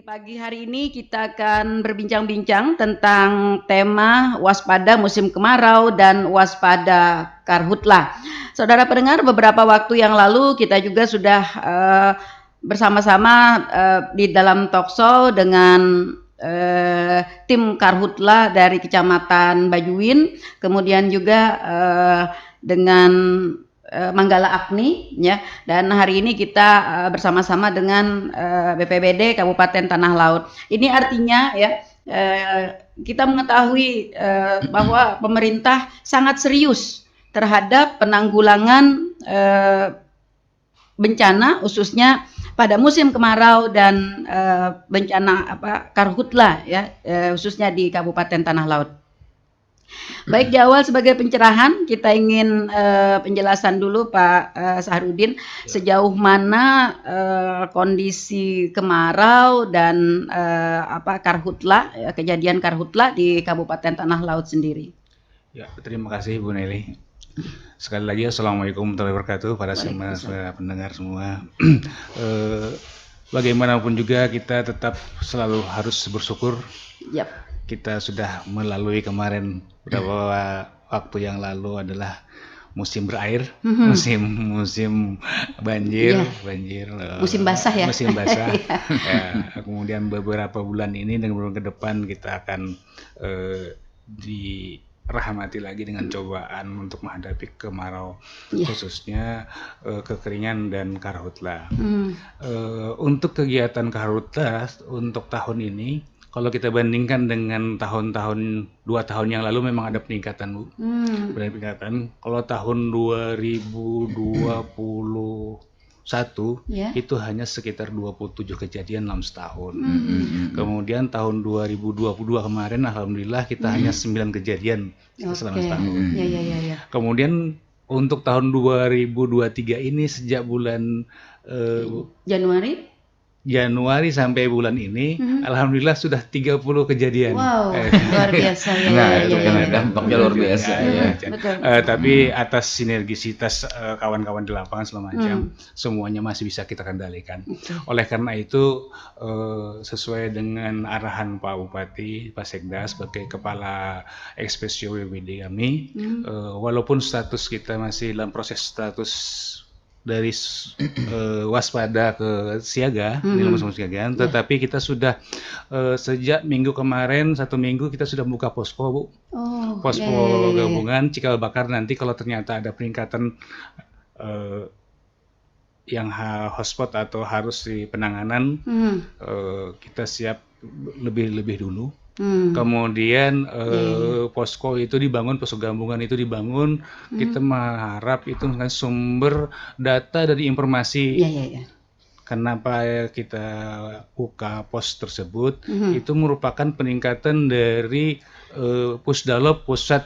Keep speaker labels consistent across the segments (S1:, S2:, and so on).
S1: Pagi hari ini kita akan berbincang-bincang tentang tema waspada musim kemarau dan waspada karhutlah. Saudara pendengar, beberapa waktu yang lalu kita juga sudah bersama-sama di dalam talkshow dengan tim karhutlah dari Kecamatan Bajuin, kemudian juga dengan Manggala Agni, ya. Dan hari ini kita bersama-sama dengan BPBD Kabupaten Tanah Laut. Ini artinya ya kita mengetahui bahwa pemerintah sangat serius terhadap penanggulangan bencana, khususnya pada musim kemarau dan bencana karhutlah, ya, khususnya di Kabupaten Tanah Laut. Baik, di awal sebagai pencerahan kita ingin penjelasan dulu Pak Sahrudin, sejauh mana kondisi kemarau dan karhutlah, kejadian karhutlah di Kabupaten Tanah Laut sendiri.
S2: Ya, terima kasih Bu Nelly. Sekali lagi Assalamualaikum warahmatullahi wabarakatuh para semua pendengar semua. Bagaimanapun juga kita tetap selalu harus bersyukur.
S1: Yap.
S2: Kita sudah melalui kemarin beberapa waktu yang lalu adalah musim berair, musim banjir,
S1: musim basah ya.
S2: Musim basah. Ya, kemudian beberapa bulan ini dan bulan ke depan kita akan dirahmati lagi dengan cobaan untuk menghadapi kemarau, khususnya kekeringan dan karhutlah. Untuk kegiatan karhutlah untuk tahun ini, kalau kita bandingkan dengan tahun-tahun 2 tahun yang lalu memang ada peningkatan, Bu. Peningkatan. Kalau tahun 2021 itu hanya sekitar 27 kejadian dalam setahun. Kemudian tahun 2022 kemarin alhamdulillah kita hanya 9 kejadian selama setahun. Kemudian untuk tahun 2023 ini sejak bulan Januari sampai bulan ini, alhamdulillah sudah 30 kejadian.
S1: Wow, luar biasa ya.
S3: Dampaknya luar biasa.
S1: Betul.
S2: Tapi atas sinergisitas kawan-kawan di lapangan segala macam, semuanya masih bisa kita kendalikan. Oleh karena itu, sesuai dengan arahan Pak Bupati, Pak Sekda sebagai Kepala Ekspesio BPBD kami, walaupun status kita masih dalam proses status dari waspada ke siaga, di musim siagaan, tetapi kita sudah sejak minggu kemarin 1 minggu kita sudah buka posko, Bu. Posko gabungan cikal bakar, nanti kalau ternyata ada peningkatan yang hotspot atau harus di penanganan, kita siap lebih dulu. Kemudian posko itu dibangun, posko gabungan itu dibangun, kita mengharap itu sumber data dari informasi. Kenapa kita buka pos tersebut? Itu merupakan peningkatan dari Pusdalop, pusat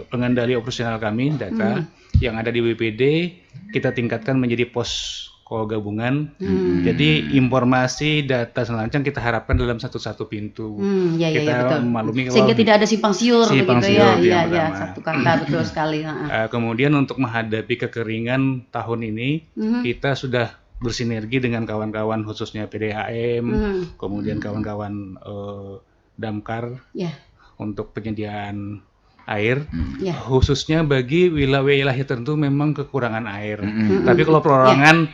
S2: pengendali operasional kami, data yang ada di BPD kita tingkatkan menjadi posko gabungan. Jadi informasi data selanjutnya kita harapkan dalam satu pintu. Kita maklumi
S1: sehingga tidak ada simpang siur begitu ya.
S2: Iya,
S1: satu kata, betul sekali.
S2: Kemudian untuk menghadapi kekeringan tahun ini, kita sudah bersinergi dengan kawan-kawan khususnya PDAM, kemudian kawan-kawan Damkar untuk penyediaan air, khususnya bagi wilayah-wilayah tertentu memang kekurangan air. Tapi kalau perorangan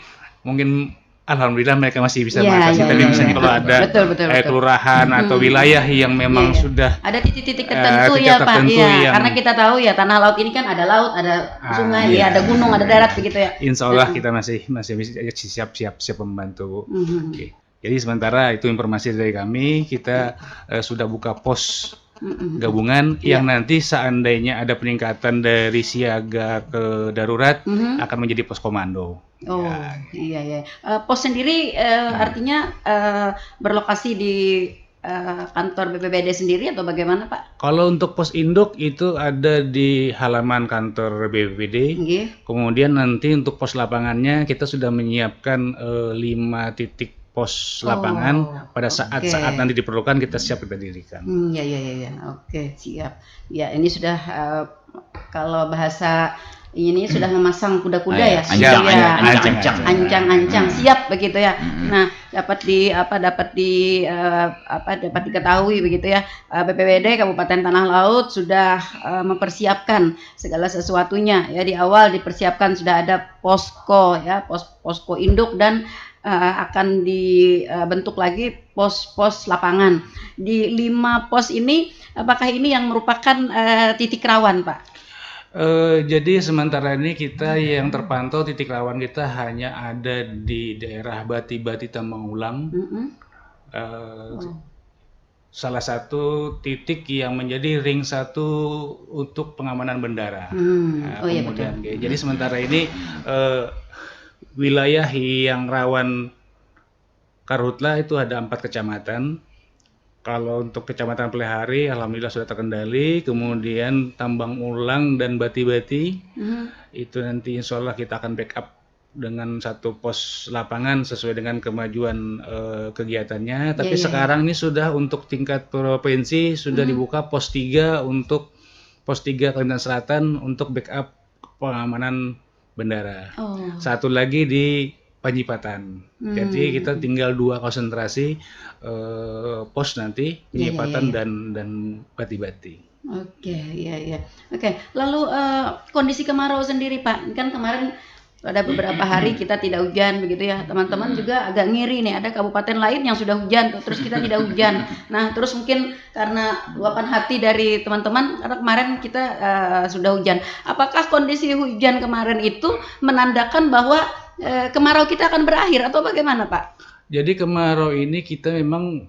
S2: mungkin alhamdulillah mereka masih bisa mengatasi. Tapi misalnya kalau ada kelurahan atau wilayah yang memang sudah
S1: ada titik-titik tertentu ya Pak, karena kita tahu ya Tanah Laut ini kan ada laut, ada sungai, ada gunung, ada darat begitu ya.
S2: Insya Allah kita masih siap membantu. Jadi sementara itu informasi dari kami, kita sudah buka pos gabungan yang nanti seandainya ada peningkatan dari siaga ke darurat akan menjadi pos komando.
S1: Pos sendiri artinya berlokasi di kantor BPBD sendiri atau bagaimana Pak?
S2: Kalau untuk pos induk itu ada di halaman kantor BPBD. Kemudian nanti untuk pos lapangannya kita sudah menyiapkan 5 titik pos lapangan pada saat nanti diperlukan kita siap kita dirikan.
S1: Oke, siap. Ya, ini sudah kalau bahasa ini sudah memasang kuda-kuda
S3: Ah,
S1: ya,
S3: ya,
S1: ancang-ancang siap begitu ya. Nah, dapat diketahui begitu ya, BPBD Kabupaten Tanah Laut sudah mempersiapkan segala sesuatunya ya. Di awal dipersiapkan sudah ada posko ya, posko induk, dan akan dibentuk lagi pos-pos lapangan. Di 5 pos ini, apakah ini yang merupakan titik rawan, Pak?
S2: Jadi sementara ini kita yang terpantau titik rawan kita hanya ada di daerah Bati-Bati Tambang Ulang. Salah satu titik yang menjadi ring 1 untuk pengamanan bendara.
S1: Iya,
S2: Kemudian,
S1: betul.
S2: jadi sementara ini wilayah yang rawan karhutlah itu ada 4 kecamatan. Kalau untuk Kecamatan Plehari, alhamdulillah sudah terkendali. Kemudian Tambang Ulang dan Bati-Bati, itu nanti insya Allah kita akan backup dengan 1 pos lapangan sesuai dengan kemajuan kegiatannya. Tapi sekarang ini sudah untuk tingkat provinsi sudah dibuka pos 3 untuk pos 3 Kalimantan Selatan untuk backup pengamanan bendara. Satu lagi di Panjipatan. Jadi kita tinggal 2 konsentrasi pos nanti, Panjipatan dan Bati-Bati.
S1: Oke, iya. Oke, lalu kondisi kemarau sendiri, Pak. Kan kemarin pada beberapa hari kita tidak hujan begitu ya. Teman-teman juga agak ngiri nih, ada kabupaten lain yang sudah hujan, terus kita tidak hujan. Nah, terus mungkin karena luapan hati dari teman-teman, karena kemarin kita sudah hujan. Apakah kondisi hujan kemarin itu menandakan bahwa kemarau kita akan berakhir atau bagaimana, Pak?
S2: Jadi kemarau ini kita memang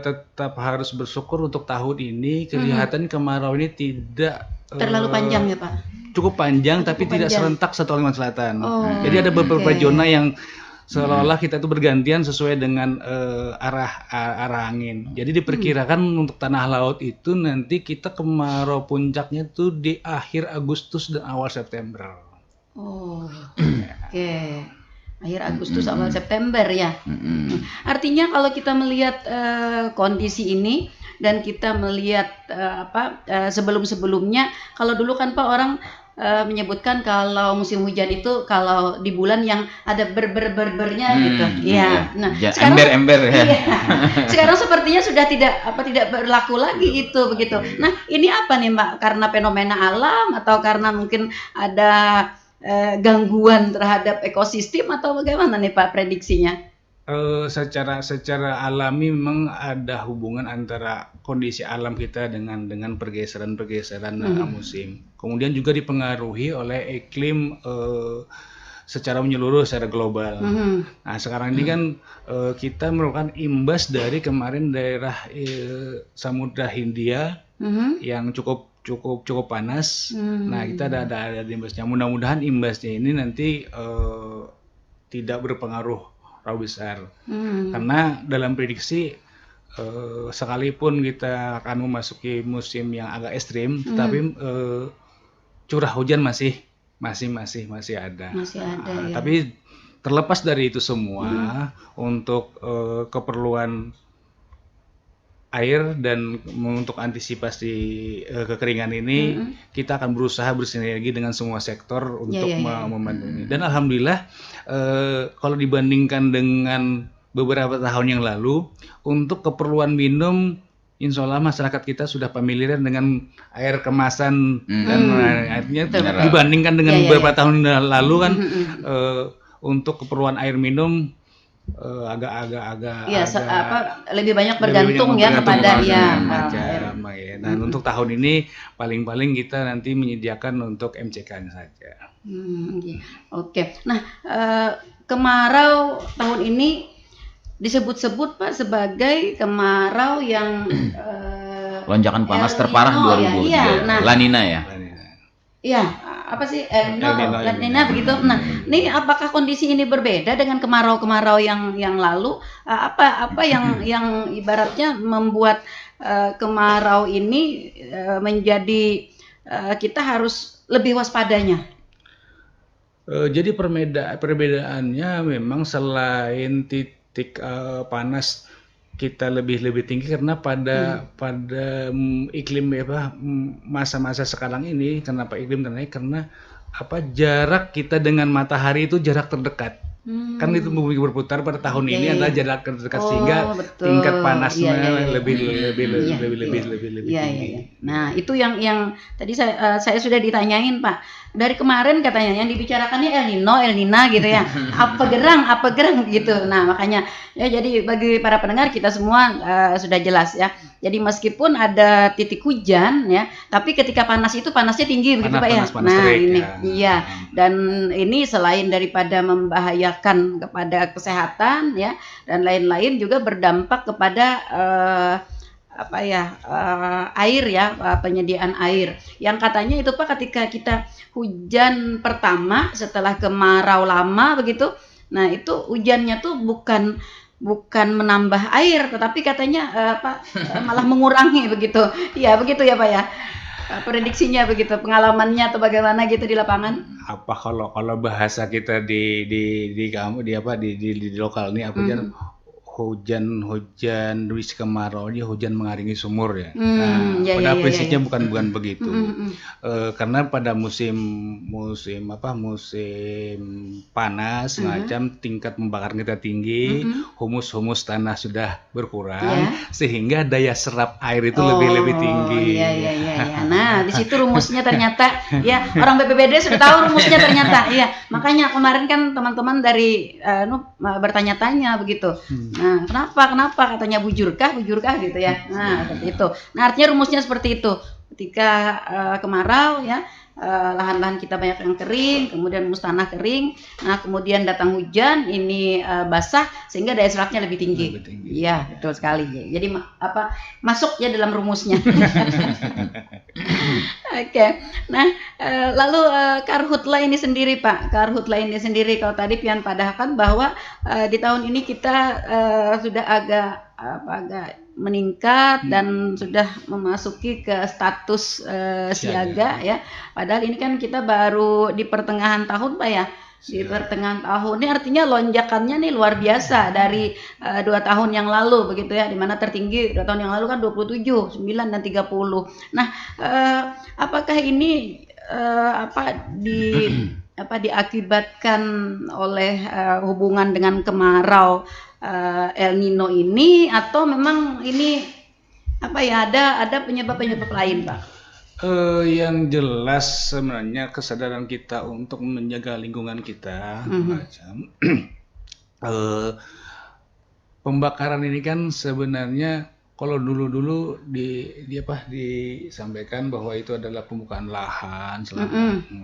S2: tetap harus bersyukur untuk tahun ini kelihatan kemarau ini tidak
S1: terlalu panjang ya, Pak?
S2: Cukup panjang, tapi tidak serentak satu Kalimantan Selatan. Jadi ada beberapa zona yang seolah-olah kita itu bergantian sesuai dengan arah angin. Jadi diperkirakan untuk Tanah Laut itu nanti kita kemarau puncaknya tuh di akhir Agustus dan awal September.
S1: Oke. Akhir Agustus awal September ya. Artinya kalau kita melihat kondisi ini dan kita melihat sebelum-sebelumnya, kalau dulu kan Pak orang menyebutkan kalau musim hujan itu kalau di bulan yang ada berbernya gitu. Iya. Nah, sekarang
S3: ember ya.
S1: Iya. Sekarang sepertinya sudah tidak berlaku lagi itu begitu. Nah, ini apa nih, Mbak? Karena fenomena alam atau karena mungkin ada gangguan terhadap ekosistem atau bagaimana nih Pak prediksinya?
S2: Secara alami memang ada hubungan antara kondisi alam kita dengan pergeseran musim. Kemudian juga dipengaruhi oleh iklim secara menyeluruh, secara global. Nah, sekarang ini kan kita merupakan imbas dari kemarin daerah Samudra Hindia yang cukup panas. Nah, kita ada imbasnya. Mudah-mudahan imbasnya ini nanti tidak berpengaruh terlalu besar. Karena dalam prediksi sekalipun kita akan memasuki musim yang agak ekstrim, tapi curah hujan masih ada.
S1: Ya.
S2: Tapi terlepas dari itu semua, untuk keperluan air dan untuk antisipasi kekeringan ini, kita akan berusaha bersinergi dengan semua sektor untuk membantu ini. Dan alhamdulillah kalau dibandingkan dengan beberapa tahun yang lalu, untuk keperluan minum insya Allah masyarakat kita sudah familiar dengan air kemasan dan artinya dibandingkan dengan beberapa tahun lalu kan untuk keperluan air minum
S1: lebih banyak bergantung kepada
S2: Nah, untuk tahun ini paling-paling kita nanti menyediakan untuk MCK saja.
S1: Oke. Nah, kemarau tahun ini disebut-sebut Pak sebagai kemarau yang
S3: lonjakan panas terparah 2023. La Nina ya.
S1: Iya, apa sih La Nina begitu. Nah, ini apakah kondisi ini berbeda dengan kemarau-kemarau yang lalu? Apa yang ibaratnya membuat kemarau ini menjadi kita harus lebih waspadanya?
S2: Jadi perbedaannya memang selain titik panas kita lebih tinggi karena pada iklim masa-masa sekarang ini, kenapa iklim naik? Karena jarak kita dengan matahari itu jarak terdekat. Kan itu bumi berputar pada tahun ini adalah jarak terdekat, sehingga
S1: betul.
S2: tingkat panasnya lebih
S1: Iya.
S2: tinggi.
S1: Nah, itu yang tadi saya sudah ditanyain, Pak. Dari kemarin katanya yang dibicarakannya El Nina gitu ya. Apa gerang gitu. Nah, makanya ya jadi bagi para pendengar kita semua sudah jelas ya. Jadi meskipun ada titik hujan ya, tapi ketika panas itu panasnya tinggi begitu Pak ya.
S2: Panas
S1: Nah,
S2: terik,
S1: ini
S2: ya.
S1: iya. Dan ini selain daripada membahayakan kepada kesehatan ya dan lain-lain juga berdampak kepada air ya, penyediaan air. Yang katanya itu Pak ketika kita hujan pertama setelah kemarau lama begitu. Nah, itu hujannya tuh bukan menambah air tetapi katanya malah mengurangi begitu. Iya, begitu ya Pak ya. Prediksinya begitu, pengalamannya atau bagaimana gitu di lapangan?
S2: Apa kalau bahasa kita di kamu di lokal ini hujan wis kemarau ini hujan mengaringi sumur ya. Pada prinsipnya bukan begitu. Karena pada musim panas semacam tingkat pembakaran kita tinggi, humus tanah sudah berkurang, sehingga daya serap air itu lebih tinggi.
S1: Iya. Nah, di situ rumusnya ternyata ya orang BPBD sudah tahu rumusnya ternyata. Iya, makanya kemarin kan teman-teman dari bertanya-tanya begitu. Nah, kenapa katanya bujurkah gitu ya. Nah, seperti itu. Nah, artinya rumusnya seperti itu. Ketika kemarau ya, lahan-lahan kita banyak yang kering, kemudian tanah kering. Nah, kemudian datang hujan, ini basah sehingga daya serapnya lebih tinggi. Iya, betul sekali. Jadi masuk ya dalam rumusnya. Oke. Nah, lalu karhutla ini sendiri Pak. Karhutla ini sendiri kalau tadi Pian padahkan bahwa di tahun ini kita sudah agak meningkat dan sudah memasuki ke status siaga ya. Padahal ini kan kita baru di pertengahan tahun Pak ya. Di pertengahan tahun ini artinya lonjakannya nih luar biasa dari 2 tahun yang lalu begitu ya, di mana tertinggi 2 tahun yang lalu kan 27, 9 dan 30. Nah, apakah ini diakibatkan oleh hubungan dengan kemarau El Nino ini atau memang ini ada penyebab lain Pak?
S2: Yang jelas sebenarnya kesadaran kita untuk menjaga lingkungan kita macam pembakaran ini kan sebenarnya kalau dulu disampaikan bahwa itu adalah pembukaan lahan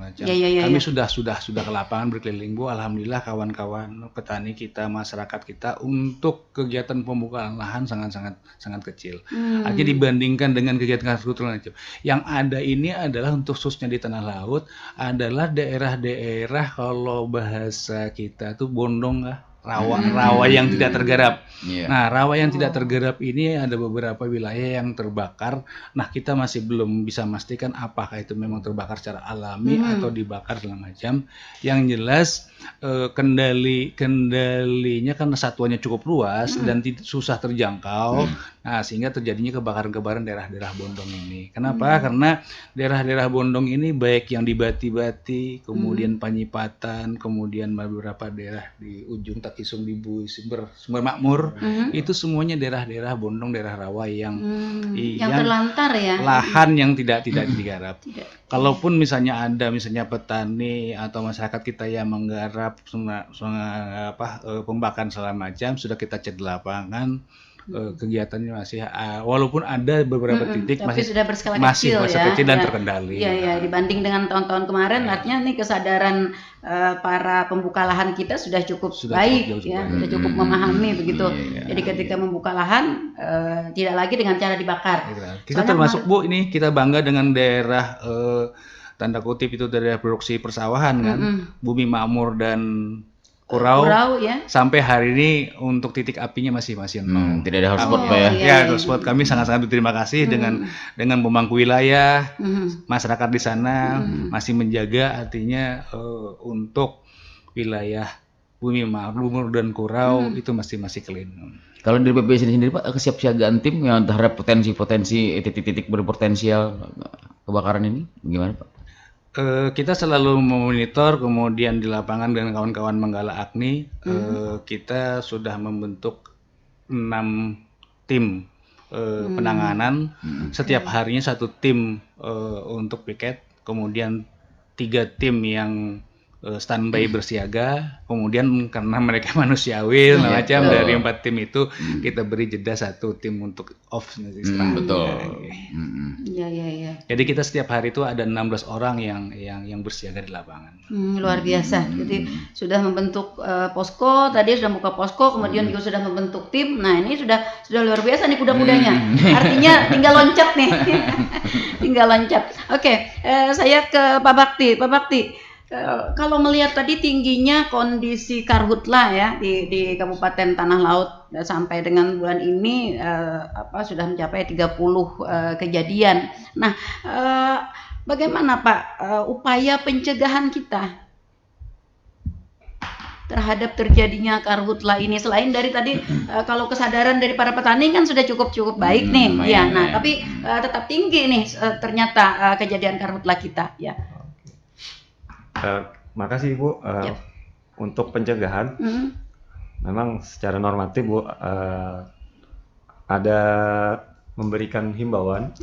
S2: macam. Kami sudah ke lapangan berkeliling Bu, alhamdulillah kawan-kawan petani kita, masyarakat kita untuk kegiatan pembukaan lahan sangat kecil. Artinya dibandingkan dengan kegiatan agrikultural yang ada ini adalah untuk khususnya di tanah laut adalah daerah-daerah kalau bahasa kita tuh bondong lah. Rawa yang tidak tergarap. Nah, rawa yang tidak tergarap ini ada beberapa wilayah yang terbakar. Nah, kita masih belum bisa memastikan apakah itu memang terbakar secara alami atau dibakar segala macam. Yang jelas kendalinya karena satuannya cukup luas dan susah terjangkau. Nah, sehingga terjadinya kebakaran-kebakaran daerah-daerah bondong ini. Kenapa? Karena daerah-daerah bondong ini baik yang di Bati-Bati, kemudian Panyipatan, kemudian beberapa daerah di ujung Takisung di Sumber Makmur, itu semuanya daerah-daerah bondong, daerah rawa yang
S1: terlantar ya.
S2: Lahan yang tidak digarap. Kalaupun misalnya petani atau masyarakat kita yang menggarap pembakaran segala macam, sudah kita cek di lapangan. Kegiatannya masih walaupun ada beberapa titik
S1: tapi
S2: masih
S1: sudah berskala
S2: kecil dan
S1: ya.
S2: terkendali.
S1: Iya, dibanding dengan tahun-tahun kemarin artinya nih kesadaran para pembuka lahan kita sudah cukup baik ya, sudah cukup memahami begitu. Jadi ketika membuka lahan tidak lagi dengan cara dibakar.
S2: Kita termasuk Bu, ini kita bangga dengan daerah tanda kutip itu daerah produksi persawahan kan, Bumi Makmur dan Kurau ya. Sampai hari ini untuk titik apinya masih nol.
S3: Tidak ada hotspot Pak ya.
S2: Ya, hotspot kami sangat berterima kasih dengan pemangku wilayah, masyarakat di sana masih menjaga artinya untuk wilayah Bumi Makmur dan Kurau itu masih clean.
S3: Kalau dari BPBD sendiri Pak, kesiapsiagaan tim yang terhadap potensi titik-titik berpotensial kebakaran ini gimana Pak?
S2: Kita selalu memonitor, kemudian di lapangan dengan kawan-kawan Manggala Agni, kita sudah membentuk 6 tim penanganan. Setiap harinya 1 tim untuk piket, kemudian 3 tim yang standby bersiaga, kemudian karena mereka manusiawi macam dari 4 tim itu kita beri jeda 1 tim untuk off istirahat.
S3: Betul.
S1: Iya.
S2: Jadi kita setiap hari itu ada 16 orang yang bersiaga di lapangan.
S1: Luar biasa. Jadi sudah membentuk posko, tadi sudah buka posko, kemudian juga sudah membentuk tim. Nah, ini sudah luar biasa nih kuda-kudanya. Artinya tinggal loncat nih. Tinggal loncat. Oke, saya ke Pak Bakti. Pak Bakti, kalau melihat tadi tingginya kondisi karhutla ya di Kabupaten Tanah Laut sampai dengan bulan ini sudah mencapai 30 kejadian. Nah, bagaimana Pak upaya pencegahan kita terhadap terjadinya karhutla ini, selain dari tadi kalau kesadaran dari para petani kan sudah cukup baik nih ya. Nah, tapi tetap tinggi nih ternyata kejadian karhutla kita ya.
S4: Makasih Ibu. Untuk pencegahan, memang secara normatif Bu ada memberikan himbauan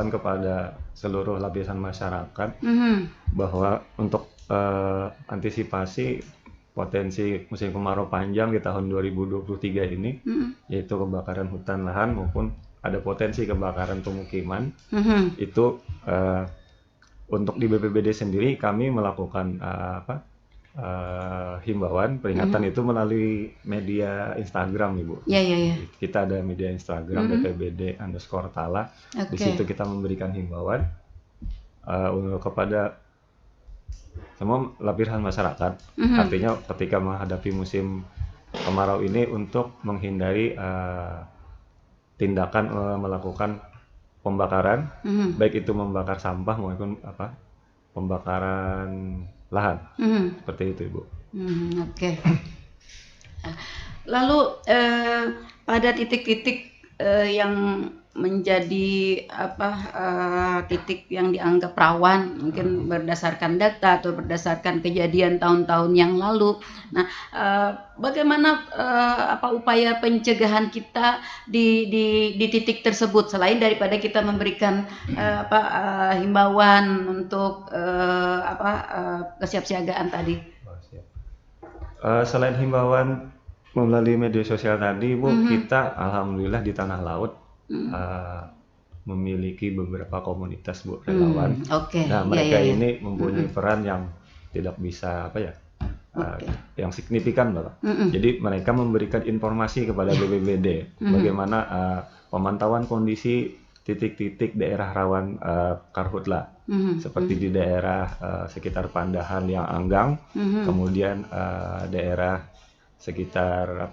S4: kepada seluruh lapisan masyarakat bahwa untuk antisipasi potensi musim kemarau panjang di tahun 2023 ini, yaitu kebakaran hutan lahan maupun ada potensi kebakaran pemukiman, itu untuk di BPBD sendiri kami melakukan himbauan peringatan itu melalui media Instagram Ibu.
S1: Iya.
S4: Kita ada media Instagram BPBD_Tala. Di situ kita memberikan himbauan kepada semua lapisan masyarakat. Artinya ketika menghadapi musim kemarau ini untuk menghindari tindakan melakukan pembakaran, baik itu membakar sampah maupun pembakaran lahan, seperti itu Ibu.
S1: Oke. Lalu pada titik-titik yang menjadi titik yang dianggap rawan, mungkin berdasarkan data atau berdasarkan kejadian tahun-tahun yang lalu. Nah, bagaimana upaya pencegahan kita di titik tersebut, selain daripada kita memberikan himbauan untuk kesiapsiagaan tadi?
S4: Selain himbauan melalui media sosial tadi Bu, kita alhamdulillah di Tanah Laut memiliki beberapa komunitas Bu relawan. Nah, mereka ini mempunyai peran yang tidak bisa yang signifikan Bapak. Jadi mereka memberikan informasi kepada BPBD bagaimana pemantauan kondisi titik-titik daerah rawan karhutla, seperti di daerah sekitar Pandahan yang Anggang, kemudian daerah sekitar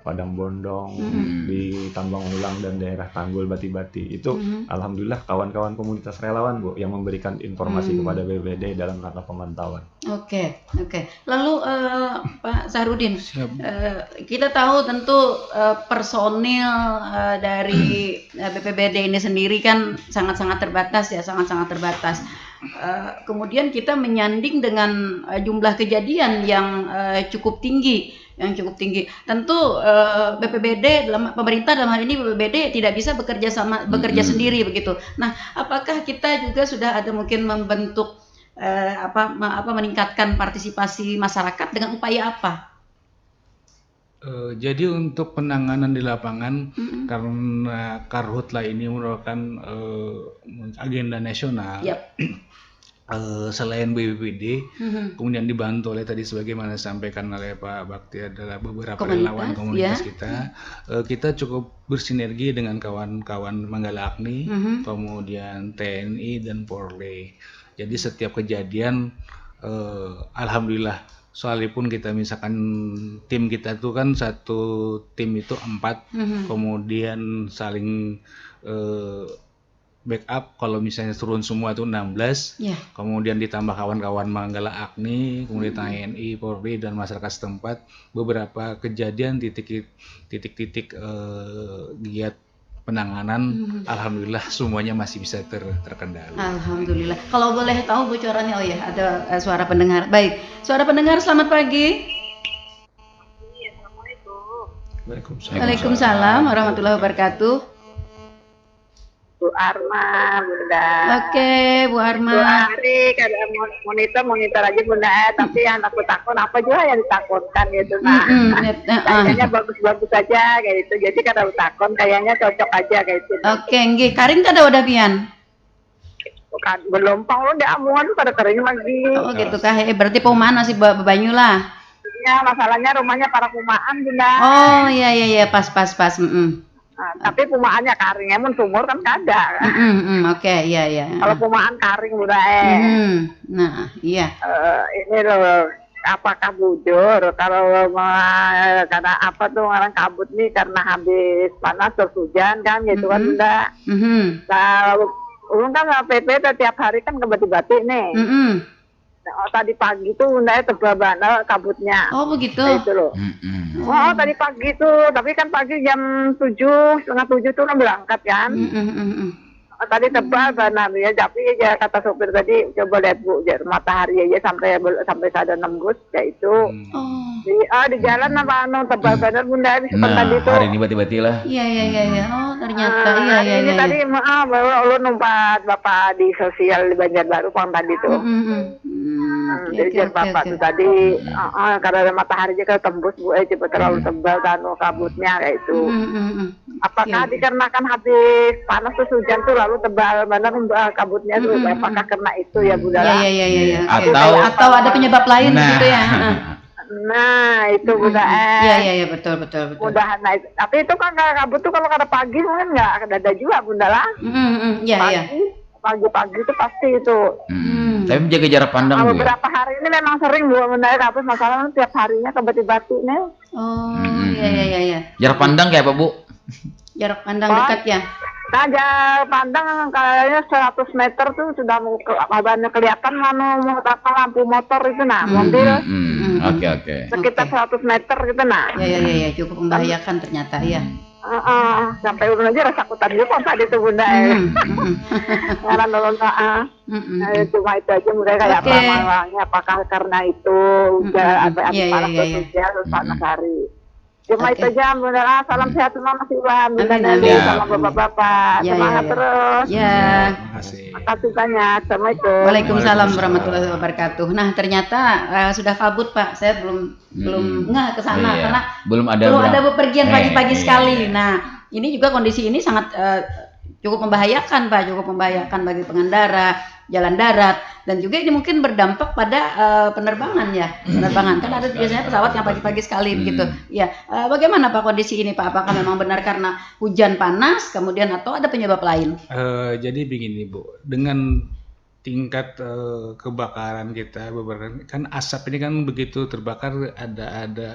S4: Padang Bondong, di Tambang Ulang dan daerah Tanggul Bati-Bati. Itu alhamdulillah kawan-kawan komunitas relawan Bu yang memberikan informasi kepada BPBD dalam rangka pemantauan. Oke.
S1: Lalu Pak Sahrudin, kita tahu tentu personil dari BPBD ini sendiri kan sangat-sangat terbatas ya, sangat-sangat terbatas. Kemudian kita menyanding dengan jumlah kejadian yang cukup tinggi. Tentu BPBD pemerintah dalam hal ini BPBD tidak bisa bekerja sendiri begitu. Nah, apakah kita juga sudah ada mungkin membentuk meningkatkan partisipasi masyarakat dengan upaya apa?
S2: Jadi untuk penanganan di lapangan, karena karhutla ini merupakan agenda nasional. Selain BPBD, kemudian dibantu oleh tadi sebagaimana disampaikan oleh Pak Bakti adalah beberapa relawan komunitas kita cukup bersinergi dengan kawan-kawan Manggala Agni, kemudian TNI dan Polri. Jadi setiap kejadian, alhamdulillah, soalipun kita misalkan tim kita itu kan satu tim itu 4, kemudian saling backup kalau misalnya turun semua itu 16, kemudian ditambah kawan-kawan Manggala Agni, kemudian TNI, Polri dan masyarakat setempat, beberapa kejadian titik-titik giat penanganan, alhamdulillah semuanya masih bisa terkendali.
S1: Alhamdulillah. Kalau boleh tahu bocorannya, oh ya ada suara pendengar. Baik, suara pendengar, selamat pagi. Waalaikumsalam warahmatullahi wabarakatuh.
S5: Bu Arma, Bunda.
S1: Oke, Bu Arma.
S5: Bu Ari, kada monitor aja Bunda, tapi yang takut apa juga yang ditakutkan gitu nah. Kayaknya bagus-bagus aja kayak gitu. Jadi kada takut, kayaknya cocok aja kayak gitu.
S1: Oke, nggih. Karing kada udah pian?
S5: Bukan belum pang udah amuan pada kering lagi.
S1: Oh, gitu kah. Berarti perumahan masih banyu lah.
S5: Ya, masalahnya rumahnya para kumaan Bunda.
S1: Oh, iya pas.
S5: Nah, tapi pumaannya karing, emang sumur kan kada.
S1: Oke, iya.
S5: Kalau pumaan karing Bunda
S1: Nah, iya.
S5: Ini loh, apakah bujur kalau karena apa tuh orang kabut nih karena habis panas terus hujan kan gitu kan Bunda. Nah, ulun kan PP tiap hari kan kebati-bati nih. Oh, tadi pagi tuh Bunda tebal banget kabutnya.
S1: Oh, begitu.
S5: Itu loh. Oh, tadi pagi tuh, tapi kan pagi jam 7, setengah 7 tuh kan berangkat kan. Tadi tebal banget ya, tapi ya kata sopir tadi coba lihat Bu, matahari aja sampai sada nembus kayak itu. Di jalan apa tebal banget Bunda di sepanjang tadi tuh.
S3: Hari ini bati-bati lah.
S1: Iya. Oh, ternyata iya.
S5: Ini tadi maaf baru numpat Bapak di sosial di Banjarbaru pang tadi tuh. Jadi Bapak tuh tadi karena ada matahari aja tembus Bu, coba terlalu tebal dan kabutnya kayak itu. Apakah dikarenakan habis panas terus hujan tuh lalu tebal banget kabutnya tuh, apakah karena itu ya Bu?
S1: Iya.
S3: Atau
S1: ada penyebab lain gitu ya.
S5: Nah, itu Bunda.
S1: Iya, betul.
S5: Mudahan tapi itu kan kabut tuh kalau kada pagi kan nggak ada juga Bunda lah.
S1: Iya.
S5: Pagi-pagi itu pasti itu.
S3: Tapi menjaga jarak pandang Bu.
S5: Beberapa hari ini memang sering Bu Bunda, tapi masalahnya tiap harinya kebati-bati nih.
S1: Oh, iya.
S3: Jarak pandang kayak apa Bu?
S1: Jarak pandang dekat ya?
S5: Nah, jarak pandang kayaknya 100 meter tuh sudah mau kelihatan mau apa lampu motor itu mobil.
S3: Oke.
S5: Sekitar 100 meter gitu
S1: Iya, cukup membahayakan ternyata ya.
S5: Sampai ulun aja rasa takutan juga tadi tuh Bunda. Ngaran ulun cuma itu aja mulai kayak apa apakah karena itu udah ada panas hujan panas hari. Cuma itu aja Bunda. Salam sehat semua Mas Iwan, Bunda Nali, salam bapak-bapak. Semangat terus.
S1: Ya.
S5: Terima kasih banyak. Assalamualaikum.
S1: Waalaikumsalam warahmatullahi wabarakatuh. Nah, ternyata sudah kabut Pak. Saya belum ngeh ke sana karena belum ada bepergian pagi-pagi sekali. Nah, ini juga kondisi ini sangat cukup membahayakan Pak, cukup membahayakan bagi pengendara jalan darat, dan juga ini mungkin berdampak pada penerbangan kan ada biasanya pesawat yang pagi-pagi sekali begitu ya. Bagaimana Pak kondisi ini Pak, apakah memang benar karena hujan panas kemudian atau ada penyebab lain?
S2: Jadi begini Bu, dengan tingkat kebakaran kita kan asap ini kan begitu terbakar ada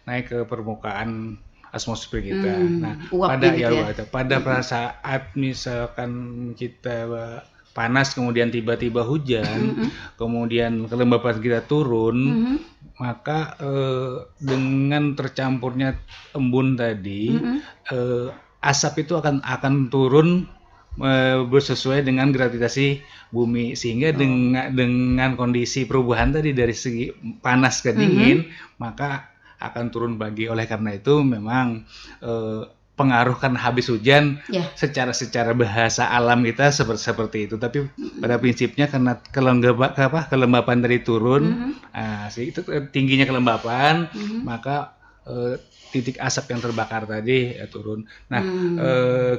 S2: naik ke permukaan atmosfer kita. Nah, pada saat misalkan kita panas kemudian tiba-tiba hujan, kemudian kelembapan kita turun, maka dengan tercampurnya embun tadi, asap itu akan turun bersesuai dengan gravitasi bumi, sehingga dengan kondisi perubahan tadi dari segi panas ke dingin, maka akan turun bagi. Oleh karena itu memang pengaruh kan habis hujan secara bahasa alam kita seperti itu, tapi pada prinsipnya karena kelembapan dari turun, itu tingginya kelembapan, maka titik asap yang terbakar tadi turun. Nah,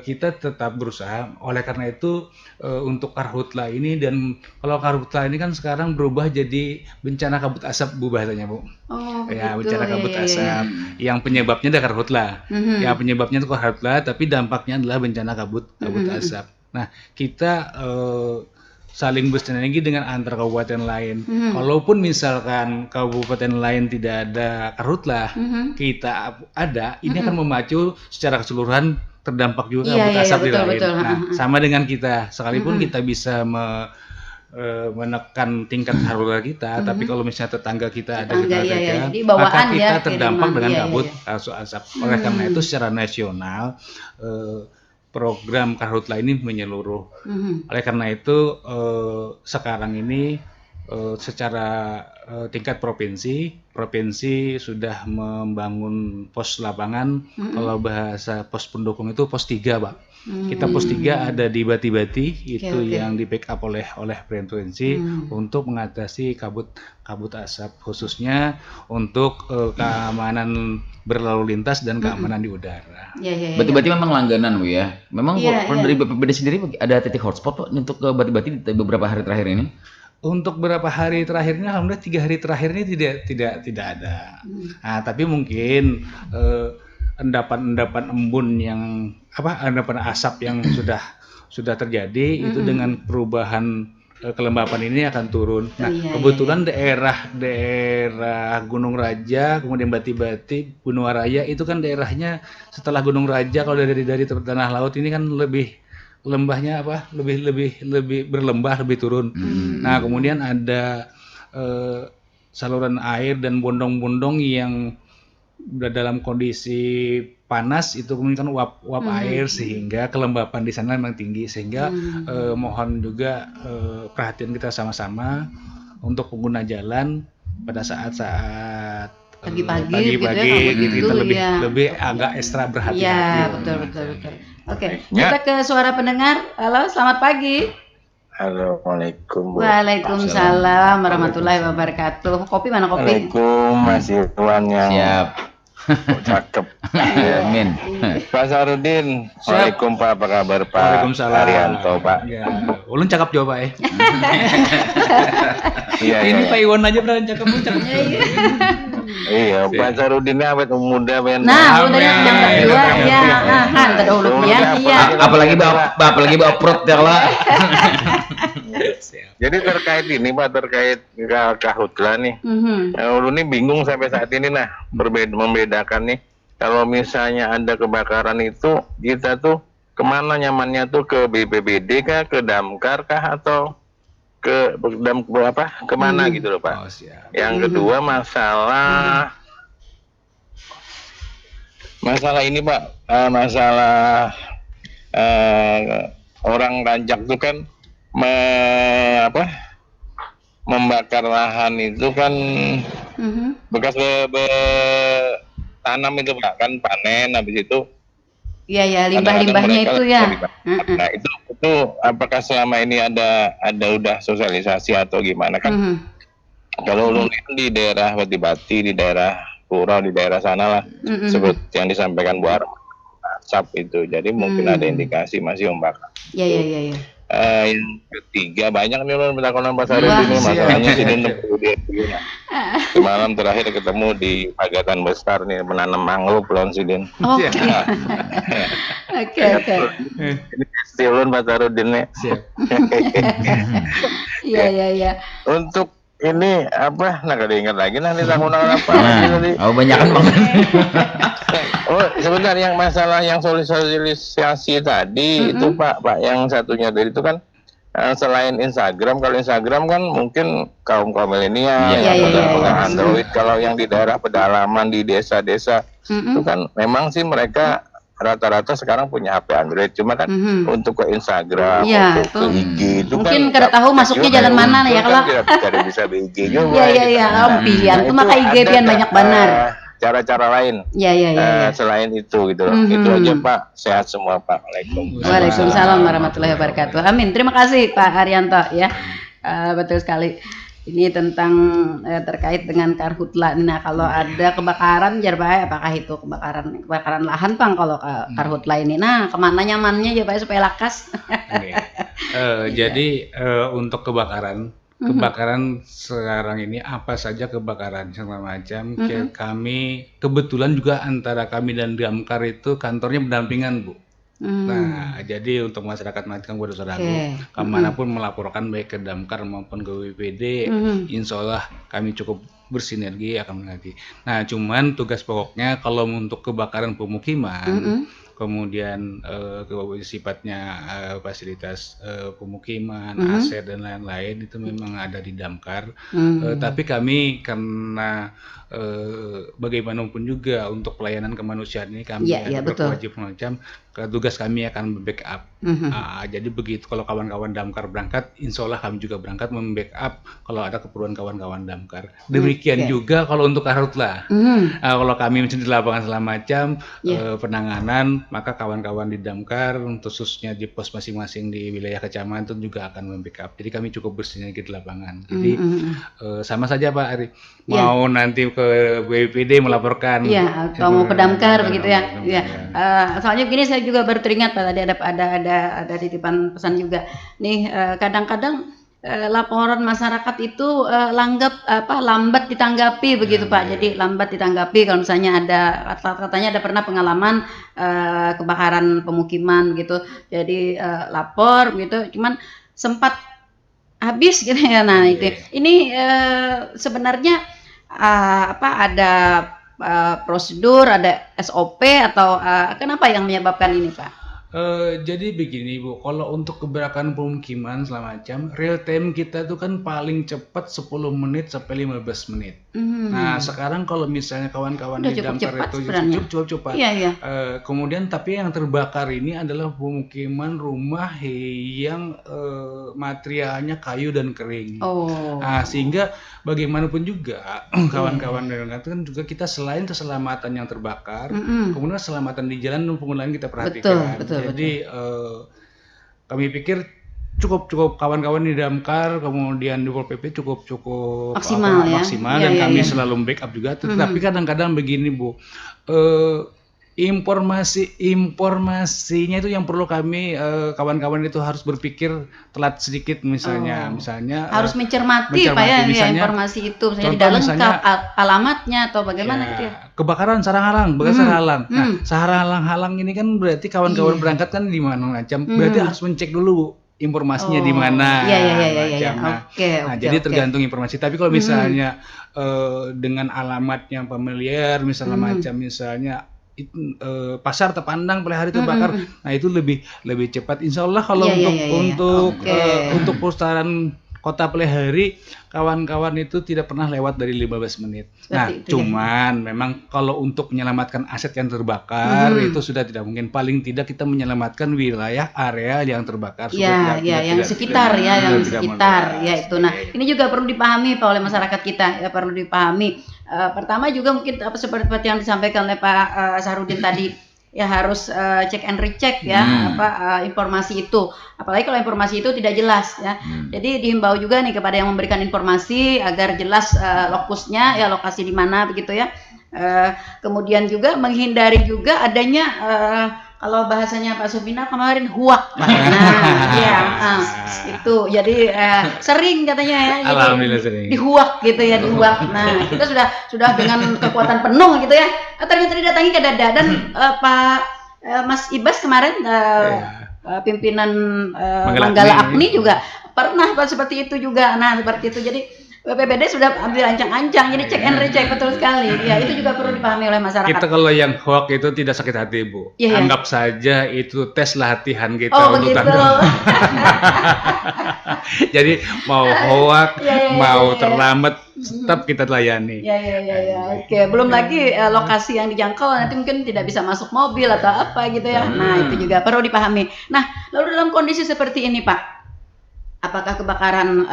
S2: kita tetap berusaha. Oleh karena itu untuk karhutla ini, dan kalau karhutla ini kan sekarang berubah jadi bencana kabut asap Bu bahasanya Bu. Bencana kabut asap. Yang penyebabnya adalah karhutla. Yang penyebabnya itu karhutla, tapi dampaknya adalah bencana kabut asap. Nah, kita saling bersinergi dengan antar kabupaten lain. Kalaupun misalkan kabupaten lain tidak ada karhutla, kita ada, ini akan memacu secara keseluruhan terdampak juga kabut asap di lain. Nah, sama dengan kita, sekalipun kita bisa menekan tingkat karhutla kita, tapi kalau misalnya tetangga kita ada kita
S1: jadi
S2: maka
S1: bawaan
S2: kita
S1: ya,
S2: terdampak
S1: kiriman.
S2: dengan
S1: Iya,
S2: kabut
S1: iya.
S2: asap. Oleh karena itu secara nasional program karhutla ini menyeluruh. Oleh karena itu sekarang ini secara tingkat provinsi sudah membangun pos lapangan. Kalau bahasa pos pendukung itu pos 3, Pak. Kita pos 3 ada di Bati-Bati, itu yang di backup oleh provinsi untuk mengatasi kabut asap, khususnya untuk keamanan berlalu lintas dan keamanan di udara.
S3: Bati-Bati memang langganan, Bu ya. Memang kalau dari BPBD sendiri ada titik hotspot, Pak, untuk ke Bati-Bati beberapa hari terakhir ini?
S2: Untuk beberapa hari terakhir ini, alhamdulillah 3 hari terakhir ini tidak ada. Nah, tapi mungkin endapan embun endapan asap yang sudah terjadi itu dengan perubahan kelembapan ini akan turun. Nah, kebetulan daerah Gunung Raja, kemudian Bati-Bati, Gunung Raya itu kan daerahnya setelah Gunung Raja, kalau dari tanah laut ini kan lebih lembahnya lebih berlembah, lebih turun. Nah, kemudian ada saluran air dan bondong-bondong yang dalam kondisi panas itu kemudian uap air, sehingga kelembapan di sana memang tinggi, sehingga mohon juga perhatian kita sama-sama untuk pengguna jalan pada saat
S1: pagi-pagi
S2: gitu, kita lebih agak ekstra berhati-hati.
S1: Iya, betul. Oke, kita ke suara pendengar. Halo, selamat pagi.
S6: Assalamualaikum.
S1: Waalaikumsalam warahmatullahi wabarakatuh. Kopi mana kopi?
S6: Assalamualaikum, Mas Irwan yang
S3: Siap.
S6: cakep.
S3: Amin.
S6: Pak Sarudin. Waalaikumsalam, Pak. Apa kabar, Pak?
S2: Waalaikumsalam.
S6: Arianto, Pak.
S2: Ya, ulun cakep jawab, Pak ya.
S6: Iya.
S2: Ini Pak Iwan aja pernah cakep.
S6: Iya, Pak Sarudinnya awet muda, Ben.
S1: Nah, udah yang berdua ya. Kan kedahulunya. Iya.
S3: Apalagi bawa prot ya lah.
S6: Jadi terkait ini, Pak, terkait karhutla nih. Ulun ini bingung sampai saat ini, membedakan nih. Kalau misalnya ada kebakaran itu, kita tuh kemana nyamannya tuh, ke BPBD kah, ke Damkar kah, atau ke kemana gitu loh, Pak. Yang kedua masalah ini, Pak, masalah orang Rancak tuh kan membakar lahan itu kan bekas tanam itu, Pak, kan panen habis itu.
S1: Iya, limbah-limbahnya itu ya.
S6: Nah, itu apakah selama ini ada udah sosialisasi atau gimana kan? Kalau ulun di daerah Bati-Bati, di daerah Pura, di daerah sana lah, seperti yang disampaikan Bu Arma, asap itu. Jadi mungkin ada indikasi masih membakar.
S1: Iya.
S6: Yang ketiga, banyak nih ulun bertakonan Pak Sarudin ini, masalahnya Sidin begini. Semalam terakhir ketemu di Pagatan Besar nih, menanam mangrove lawan Sidin.
S1: Oke.
S6: Ini pasti ulun Pak Sarudin nih.
S1: Iya.
S6: Untuk ini kada ingat lagi nanti takunan apa tadi.
S3: Banyak kan, Bang.
S6: Oh, sebentar, yang masalah yang sosialisasi tadi itu Pak yang satunya tadi itu kan selain Instagram, kalau Instagram kan mungkin kaum milenial yang pegang Android. Kalau yang di daerah pedalaman, di desa-desa itu kan memang sih mereka rata-rata sekarang punya HP Android, cuma kan untuk ke Instagram, untuk ke IG itu
S1: mungkin
S6: kan
S1: kada tahu masuknya jalan mana ya kalau
S6: tidak bisa ke IG juga.
S1: Iya, pilihan itu maka IG pian banyak benar.
S6: Cara-cara lain selain itu gitu loh. Itu aja, Pak. Sehat semua, Pak.
S1: Waalaikumsalam warahmatullahi wabarakatuh. Amin. Terima kasih Pak Arianto ya. Betul sekali. Ini tentang terkait dengan karhutla. Nah, kalau ada kebakaran, apakah itu kebakaran lahan, Bang, kalau karhutla ini? Nah, kemana nyamannya ya, Pak, supaya lakas?
S2: Jadi untuk kebakaran sekarang ini apa saja kebakaran segala macam, kami kebetulan juga antara kami dan Damkar itu kantornya berdampingan, Bu. Nah, jadi untuk masyarakat Bodo Sodago, kemanapun melaporkan baik ke Damkar maupun ke BPBD, insya Allah kami cukup bersinergi akan mengerti. Nah, cuman tugas pokoknya kalau untuk kebakaran pemukiman, kemudian sifatnya fasilitas pemukiman, aset dan lain-lain itu memang ada di Damkar. Tapi kami karena bagaimanapun juga untuk pelayanan kemanusiaan ini kami berkewajiban macam tugas kami akan backup. Jadi begitu kalau kawan-kawan Damkar berangkat, insya Allah kami juga berangkat membackup kalau ada keperluan kawan-kawan Damkar. Demikian juga kalau untuk Karhutla. Kalau kami di lapangan segala macam penanganan, maka kawan-kawan di Damkar khususnya di pos masing-masing di wilayah kecamatan itu juga akan membackup. Jadi kami cukup bersinergi di lapangan. Jadi sama saja Pak Ari, mau nanti ke BPD melaporkan,
S1: atau mau ke Damkar begitu ya. Soalnya begini, saya juga baru teringat Pak, tadi ada titipan pesan juga. Nih kadang-kadang laporan masyarakat itu lambat ditanggapi begitu Pak. Jadi lambat ditanggapi kalau misalnya katanya ada pernah pengalaman kebakaran pemukiman gitu. Jadi lapor gitu, cuman sempat habis gitu ya. Nah itu ini sebenarnya ada prosedur, ada SOP atau kenapa yang menyebabkan ini Pak?
S2: Jadi begini Bu, kalau untuk kebakaran pemukiman segala macam, real time kita tuh kan paling cepat 10 menit sampai 15 menit. Nah sekarang kalau misalnya kawan-kawan di Damkar itu cukup cepat. Kemudian tapi yang terbakar ini adalah pemukiman rumah yang materialnya kayu dan kering. Nah, sehingga bagaimanapun juga kawan-kawan dari Damkar kan juga kita selain keselamatan yang terbakar, kemudian keselamatan di jalan dan penggunaan kita perhatikan. Jadi kami pikir cukup kawan-kawan di Damkar kemudian di Pol PP cukup maksimal dan kami selalu backup juga. Tetapi kadang-kadang begini Bu, informasinya itu yang perlu kami kawan-kawan itu harus berpikir telat sedikit misalnya
S1: harus mencermati Pak ya, informasi itu misalnya tidak lengkap alamatnya atau bagaimana gitu ya.
S2: Kebakaran sarang-halang. Nah, sarang-halang ini kan berarti kawan-kawan berangkat kan di mana macam, berarti harus mencek dulu informasinya di mana. Jadi tergantung informasi. Tapi kalau misalnya dengan alamat yang familiar misalnya misalnya pasar terpandang pelihara terbakar, nah itu lebih cepat. Insya Allah kalau untuk pustaran Kota Pelihari, kawan-kawan itu tidak pernah lewat dari 15 menit. Cuman memang kalau untuk menyelamatkan aset yang terbakar itu sudah tidak mungkin. Paling tidak kita menyelamatkan wilayah area yang terbakar.
S1: Yang sekitar. Itu. Nah, ini juga perlu dipahami Pak oleh masyarakat kita, perlu dipahami. Pertama juga mungkin seperti yang disampaikan oleh Pak Sahrudin tadi. Harus cek and recheck informasi itu, apalagi kalau informasi itu tidak jelas ya. Jadi dihimbau juga nih kepada yang memberikan informasi agar jelas lokusnya lokasi di mana begitu ya. Kemudian juga menghindari juga adanya kalau bahasanya Pak Supina kemarin huak. Itu jadi sering katanya ya.
S2: Alhamdulillah sering.
S1: Dihuak gitu ya, dihuak. Nah, kita sudah dengan kekuatan penuh gitu ya. Ternyata didatangi ke dada dan Pak Mas Ibas kemarin pimpinan Manggala Apni juga pernah seperti itu juga. Nah, seperti itu. Jadi BPBD sudah ambil ancang-ancang, jadi cek and recheck betul sekali. Ya, itu juga perlu dipahami oleh masyarakat.
S2: Kita kalau yang hoax itu tidak sakit hati, Bu. Anggap saja itu tes latihan kita untuk Jadi mau hoax, mau terlambat, tetap kita layani.
S1: Oke. Belum lagi lokasi yang dijangkau nanti mungkin tidak bisa masuk mobil atau apa gitu ya. Nah, itu juga perlu dipahami. Nah, lalu dalam kondisi seperti ini, Pak, apakah kebakaran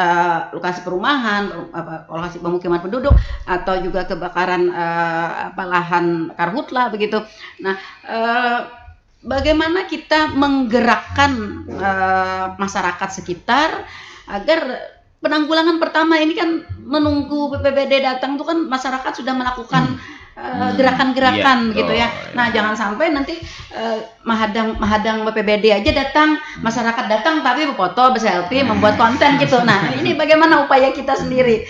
S1: lokasi perumahan, lokasi pemukiman penduduk, atau juga kebakaran lahan karhutla begitu. Nah, bagaimana kita menggerakkan masyarakat sekitar agar penanggulangan pertama ini kan menunggu BPBD datang itu kan masyarakat sudah melakukan gerakan-gerakan gitu ya. Nah, jangan sampai nanti menghadang BPBD aja datang, masyarakat datang tapi berfoto, berselfie, membuat konten gitu. Nah, ini bagaimana upaya kita sendiri?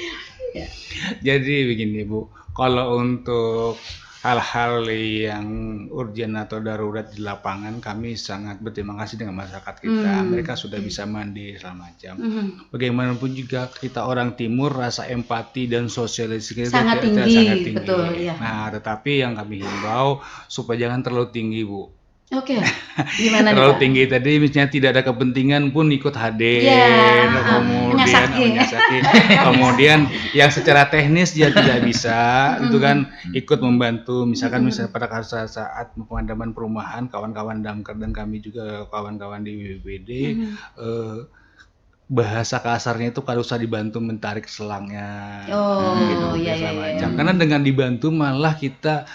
S2: Jadi begini Bu, kalau untuk hal-hal yang urgent atau darurat di lapangan, kami sangat berterima kasih dengan masyarakat kita. Mereka sudah bisa mandi segala macam. Bagaimanapun juga kita orang timur, rasa empati dan sosialisasi kita
S1: sangat tinggi. Betul, ya.
S2: Nah, tetapi yang kami himbau supaya jangan terlalu tinggi, Bu.
S1: Oke. Gimana nih,
S2: Terlalu
S1: Pak?
S2: tinggi tadi misalnya tidak ada kepentingan pun ikut hadir,
S1: Iya,
S2: kemudian
S1: menyasaki.
S2: kemudian yang secara teknis dia tidak bisa, itu kan ikut membantu. Misalkan pada saat pemadaman perumahan, kawan-kawan damkar dan kami juga kawan-kawan di BPBD, bahasa kasarnya itu kalau usah dibantu menarik selangnya,
S1: Oh, iya,
S2: segala
S1: iya,
S2: macam. Karena dengan dibantu malah kita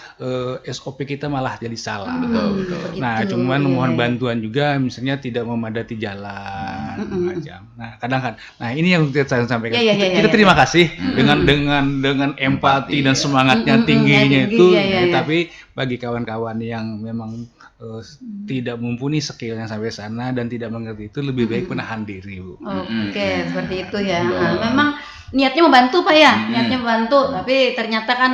S2: SOP kita malah jadi salah.
S3: Betul.
S2: Nah,
S1: Begitu,
S2: cuman
S1: iya,
S2: mohon
S1: iya.
S2: bantuan juga, misalnya tidak memadati jalan, macam. Nah, kadang kan, nah ini yang saya sampaikan.
S1: Iya, iya,
S2: Kita
S1: iya,
S2: terima kasih dengan empati dan semangatnya tingginya
S1: tinggi,
S2: itu,
S1: iya, iya.
S2: tapi bagi kawan-kawan yang memang tidak mumpuni skillnya sampai sana dan tidak mengerti itu, lebih baik menahan diri, Bu.
S1: Oke, seperti itu ya. Memang niatnya membantu, Pak ya, niatnya membantu, tapi ternyata kan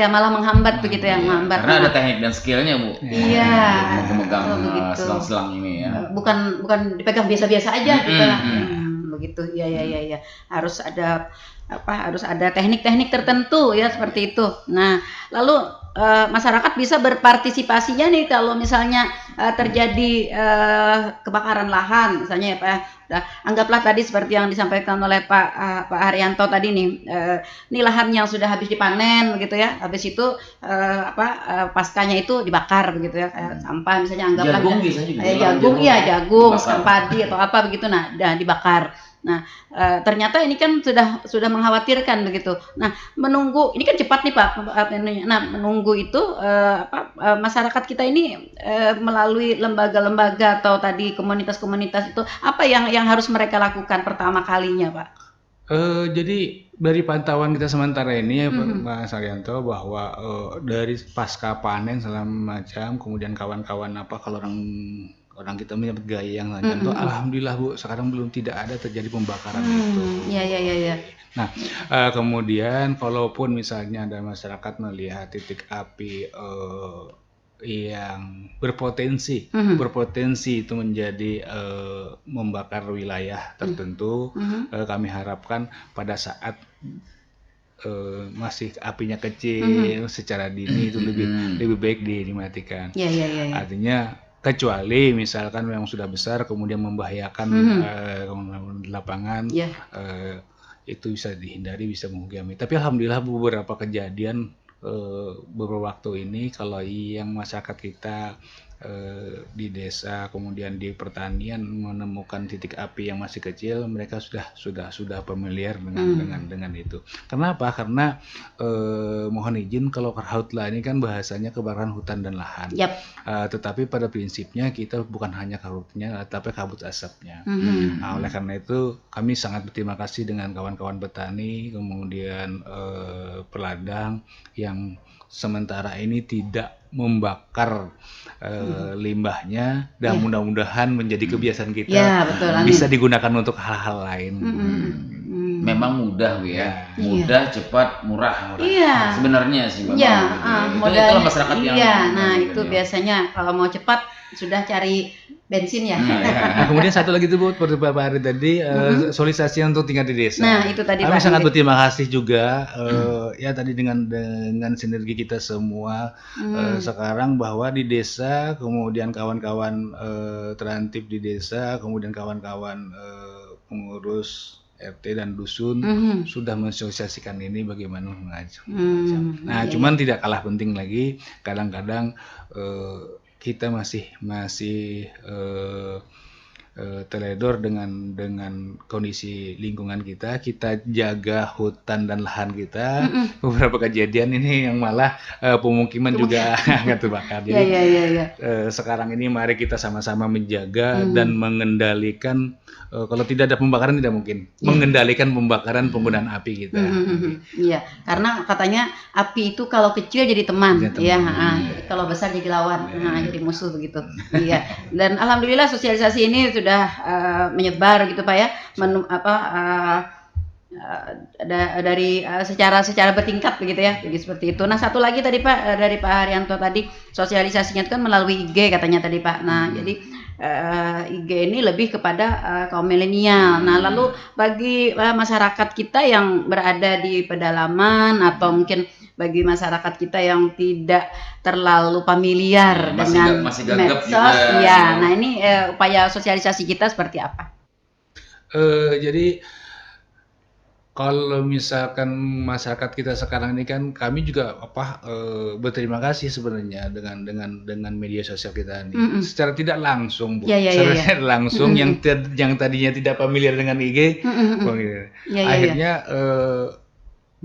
S1: malah menghambat begitu ya, menghambat.
S3: Karena ada teknik dan skillnya, Bu.
S1: Iya.
S3: Memegang
S1: Begitu.
S3: selang-selang ini ya.
S1: Bukan dipegang biasa-biasa aja gitu lah. Begitu. Iya. Harus ada teknik-teknik tertentu ya, seperti itu. Nah, lalu masyarakat bisa berpartisipasinya nih kalau misalnya terjadi kebakaran lahan misalnya ya Pak ya. Nah, anggaplah tadi seperti yang disampaikan oleh Pak Haryanto tadi nih, ini lahan yang sudah habis dipanen begitu ya, habis itu paskanya itu dibakar begitu ya, kayak sampah misalnya anggaplah
S3: Jagung biasanya juga.
S1: jagung,
S3: Dibakar.
S1: padi atau apa begitu, nah dibakar. Nah, ternyata ini kan sudah mengkhawatirkan begitu. Nah, menunggu ini kan cepat nih Pak. Nah, menunggu itu masyarakat kita ini melalui lembaga-lembaga atau tadi komunitas-komunitas itu apa yang harus mereka lakukan pertama kalinya, Pak?
S2: Jadi dari pantauan kita sementara ini ya Mas Haryanto, bahwa dari pasca panen segala macam, kemudian kawan-kawan kalau orang kita menyebut gaya yang lancar tuh, alhamdulillah Bu, sekarang belum tidak ada terjadi pembakaran itu.
S1: Iya.
S2: Nah, kemudian kalaupun misalnya ada masyarakat melihat titik api yang berpotensi itu menjadi membakar wilayah tertentu, kami harapkan pada saat masih apinya kecil, secara dini itu lebih baik dimatikan.
S1: Iya.
S2: Artinya kecuali misalkan memang sudah besar kemudian membahayakan lapangan, itu bisa dihindari, bisa menghukumi. Tapi alhamdulillah beberapa kejadian beberapa waktu ini, kalau yang masyarakat kita di desa kemudian di pertanian menemukan titik api yang masih kecil, mereka sudah familiar dengan itu. Kenapa? Karena mohon izin, kalau karhutla ini kan bahasanya kebakaran hutan dan lahan. Tetapi pada prinsipnya kita bukan hanya karhutnya, tapi kabut asapnya. Nah, oleh karena itu kami sangat berterima kasih dengan kawan-kawan petani, kemudian peladang yang sementara ini tidak membakar limbahnya, dan mudah-mudahan menjadi kebiasaan kita,
S1: betul,
S2: bisa digunakan untuk hal-hal lain.
S3: Memang mudah Bu ya, mudah, cepat, murah.
S1: Iya.
S3: Sebenarnya sih memang.
S1: Modalnya.
S3: Itu masyarakat yang.
S1: Iya, nah itu biasanya kalau mau cepat sudah cari bensin ya.
S2: Nah, kemudian satu lagi tuh Bu, seperti Bapak Ari tadi, sosialisasi untuk tingkat di desa.
S1: Nah, itu tadi
S2: kami
S1: Pak.
S2: sangat berterima kasih juga ya tadi dengan sinergi kita semua sekarang, bahwa di desa, kemudian kawan-kawan terantip di desa, kemudian kawan-kawan pengurus RT dan dusun sudah mensosialisasikan ini bagaimana mengajar. Nah, cuman tidak kalah penting lagi, kadang-kadang kita masih teledor dengan kondisi lingkungan kita jaga hutan dan lahan kita. Beberapa kejadian ini yang malah pemukiman juga akan terbakar. Jadi sekarang ini mari kita sama-sama menjaga dan mengendalikan. Kalau tidak ada pembakaran tidak mungkin mengendalikan pembakaran penggunaan api kita.
S1: Iya, karena katanya api itu kalau kecil jadi teman, ya. Kalau besar jadi lawan, jadi musuh begitu. Iya. Dan alhamdulillah sosialisasi ini sudah menyebar gitu Pak ya, dari secara bertingkat begitu ya, jadi seperti itu. Nah, satu lagi tadi Pak, dari Pak Haryanto tadi, sosialisasinya itu kan melalui IG katanya tadi Pak. Nah, jadi IG ini lebih kepada kaum milenial. Nah, lalu bagi masyarakat kita yang berada di pedalaman atau mungkin bagi masyarakat kita yang tidak terlalu familiar dengan medsos, ya. Nah, ini upaya sosialisasi kita seperti apa?
S2: Jadi kalau misalkan masyarakat kita sekarang ini kan kami juga berterima kasih sebenarnya dengan media sosial kita ini. Secara tidak langsung, Bu. Secara langsung yang tadinya tidak familiar dengan IG, akhirnya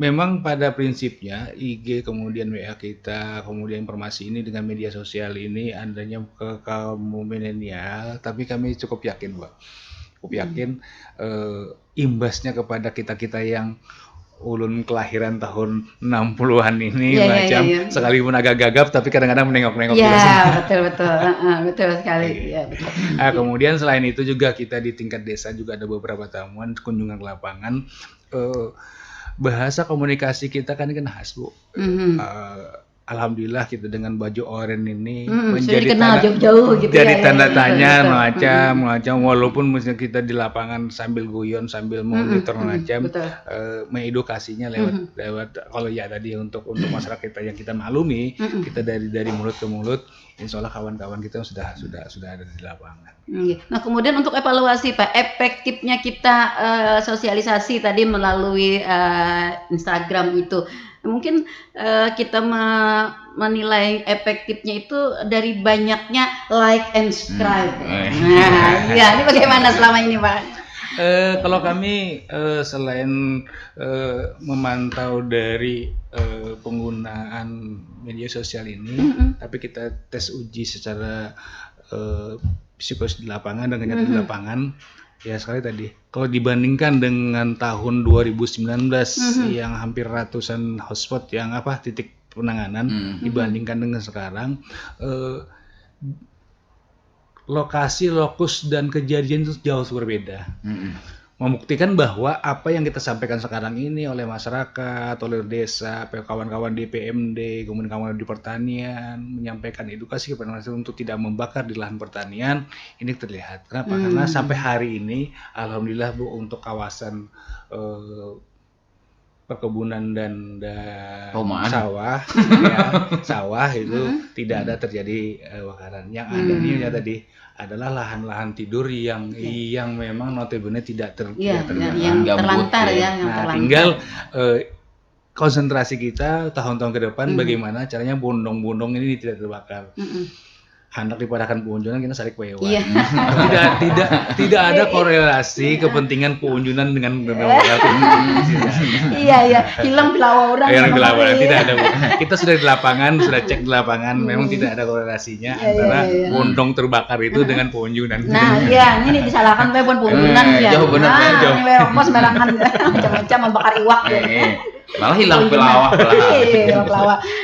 S2: memang pada prinsipnya IG, kemudian WA kita, kemudian informasi ini dengan media sosial ini adanya ke kaum milenial, tapi kami cukup yakin, Pak. Cukup yakin imbasnya kepada kita-kita yang ulun kelahiran tahun 60-an ini sekalipun agak gagap tapi kadang-kadang menengok-nengok
S1: juga. Betul sekali. Ya, betul.
S2: Nah, kemudian selain itu juga kita di tingkat desa juga ada beberapa tamuan kunjungan ke lapangan. Bahasa komunikasi kita kan khas, Bu. Alhamdulillah kita dengan baju oranye ini menjadi
S1: kenal jauh-jauh gitu,
S2: jadi tanda tanya macam walaupun misalnya kita di lapangan sambil guyon sambil monitor macam mengedukasinya lewat kalau ya tadi untuk masyarakat kita yang kita maklumi kita dari mulut ke mulut, insya Allah kawan-kawan kita sudah ada di lapangan.
S1: Nah, kemudian untuk evaluasi, Pak, efektifnya kita sosialisasi tadi melalui Instagram itu, mungkin kita menilai efektifnya itu dari banyaknya like and subscribe. Nah, ya, ini bagaimana selama ini, Pak?
S2: Kalau kami selain memantau dari penggunaan media sosial ini, tapi kita tes uji secara psikologis di lapangan dan kenyataan di lapangan. Ya sekali tadi, kalau dibandingkan dengan tahun 2019 yang hampir ratusan hotspot yang titik penanganan, dibandingkan dengan sekarang, lokasi, lokus dan kejadian itu jauh berbeda. Membuktikan bahwa apa yang kita sampaikan sekarang ini oleh masyarakat, oleh desa, kawan-kawan di PMD, kemudian kawan di pertanian, menyampaikan edukasi kepada masyarakat untuk tidak membakar di lahan pertanian, ini terlihat. Kenapa? Karena sampai hari ini, alhamdulillah, Bu, untuk kawasan perkebunan dan sawah itu tidak ada terjadi bakaran. Yang ada ini tadi adalah lahan-lahan tidur yang memang notabene tidak
S1: terlantar.
S2: Tinggal konsentrasi kita tahun-tahun ke depan bagaimana caranya bondong-bondong ini tidak terbakar. Hendak dipadahkan pengunjungan kita saling wewa. Tidak ada korelasi kepentingan pengunjungan dengan
S1: hilang pilawa orang.
S2: Tidak ada. Kita sudah di lapangan, sudah cek di lapangan, memang tidak ada korelasinya antara bondong terbakar itu dengan pengunjungan.
S1: Nah, ini disalahkan pengunjungan ya.
S2: Jauh benar.
S1: Ini sembarangan macam-macam membakar iwak.
S3: Malah hilang pelawak.